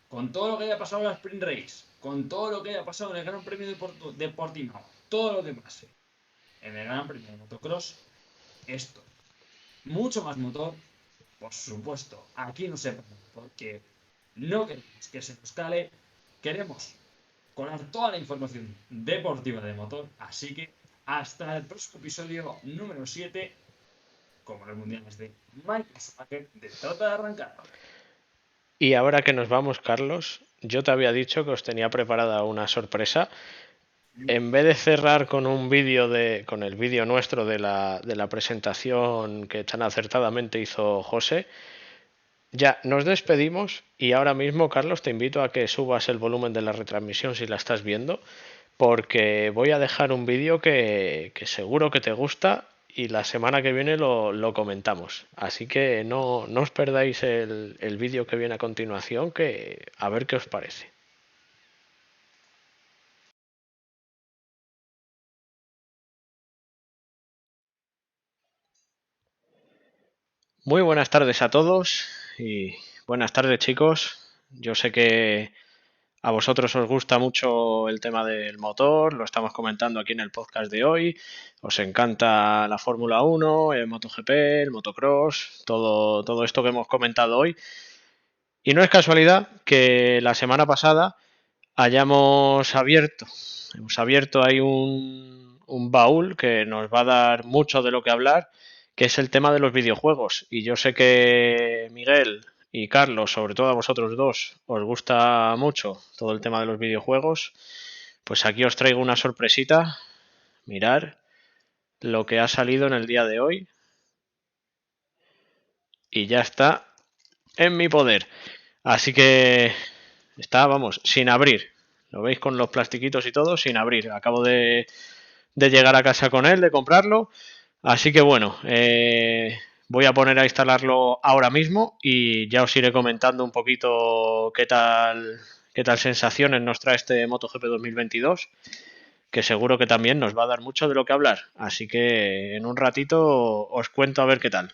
[SPEAKER 2] con todo lo que haya pasado en la Sprint Race, con todo lo que haya pasado en el Gran Premio de Portimao, todo lo que pase en el Gran Premio de Motocross, esto, mucho más motor, por supuesto, aquí no se para, porque no queremos que se nos cale, queremos colar toda la información deportiva de motor, así que hasta el próximo episodio número 7, como los mundiales de Michael Schumacher, de Trata de Arrancarlo.
[SPEAKER 1] Y ahora que nos vamos, Carlos, yo te había dicho que os tenía preparada una sorpresa. En vez de cerrar con un vídeo con el vídeo nuestro de la presentación que tan acertadamente hizo José, ya nos despedimos y ahora mismo, Carlos, te invito a que subas el volumen de la retransmisión si la estás viendo, porque voy a dejar un vídeo que seguro que te gusta y la semana que viene lo comentamos. Así que no os perdáis el vídeo que viene a continuación, que a ver qué os parece. Muy buenas tardes a todos y buenas tardes, chicos. Yo sé que a vosotros os gusta mucho el tema del motor, lo estamos comentando aquí en el podcast de hoy. Os encanta la Fórmula 1, el MotoGP, el motocross, todo esto que hemos comentado hoy. Y no es casualidad que la semana pasada hemos abierto ahí un baúl que nos va a dar mucho de lo que hablar, que es el tema de los videojuegos. Y yo sé que Miguel y Carlos, sobre todo a vosotros dos, os gusta mucho todo el tema de los videojuegos. Pues aquí os traigo una sorpresita. Mirar lo que ha salido en el día de hoy. Y ya está en mi poder. Así que está, vamos, sin abrir. Lo veis con los plastiquitos y todo, sin abrir. Acabo de llegar a casa con él, de comprarlo. Así que bueno, voy a poner a instalarlo ahora mismo y ya os iré comentando un poquito qué tal sensaciones nos trae este MotoGP 2022, que seguro que también nos va a dar mucho de lo que hablar. Así que en un ratito os cuento a ver qué tal.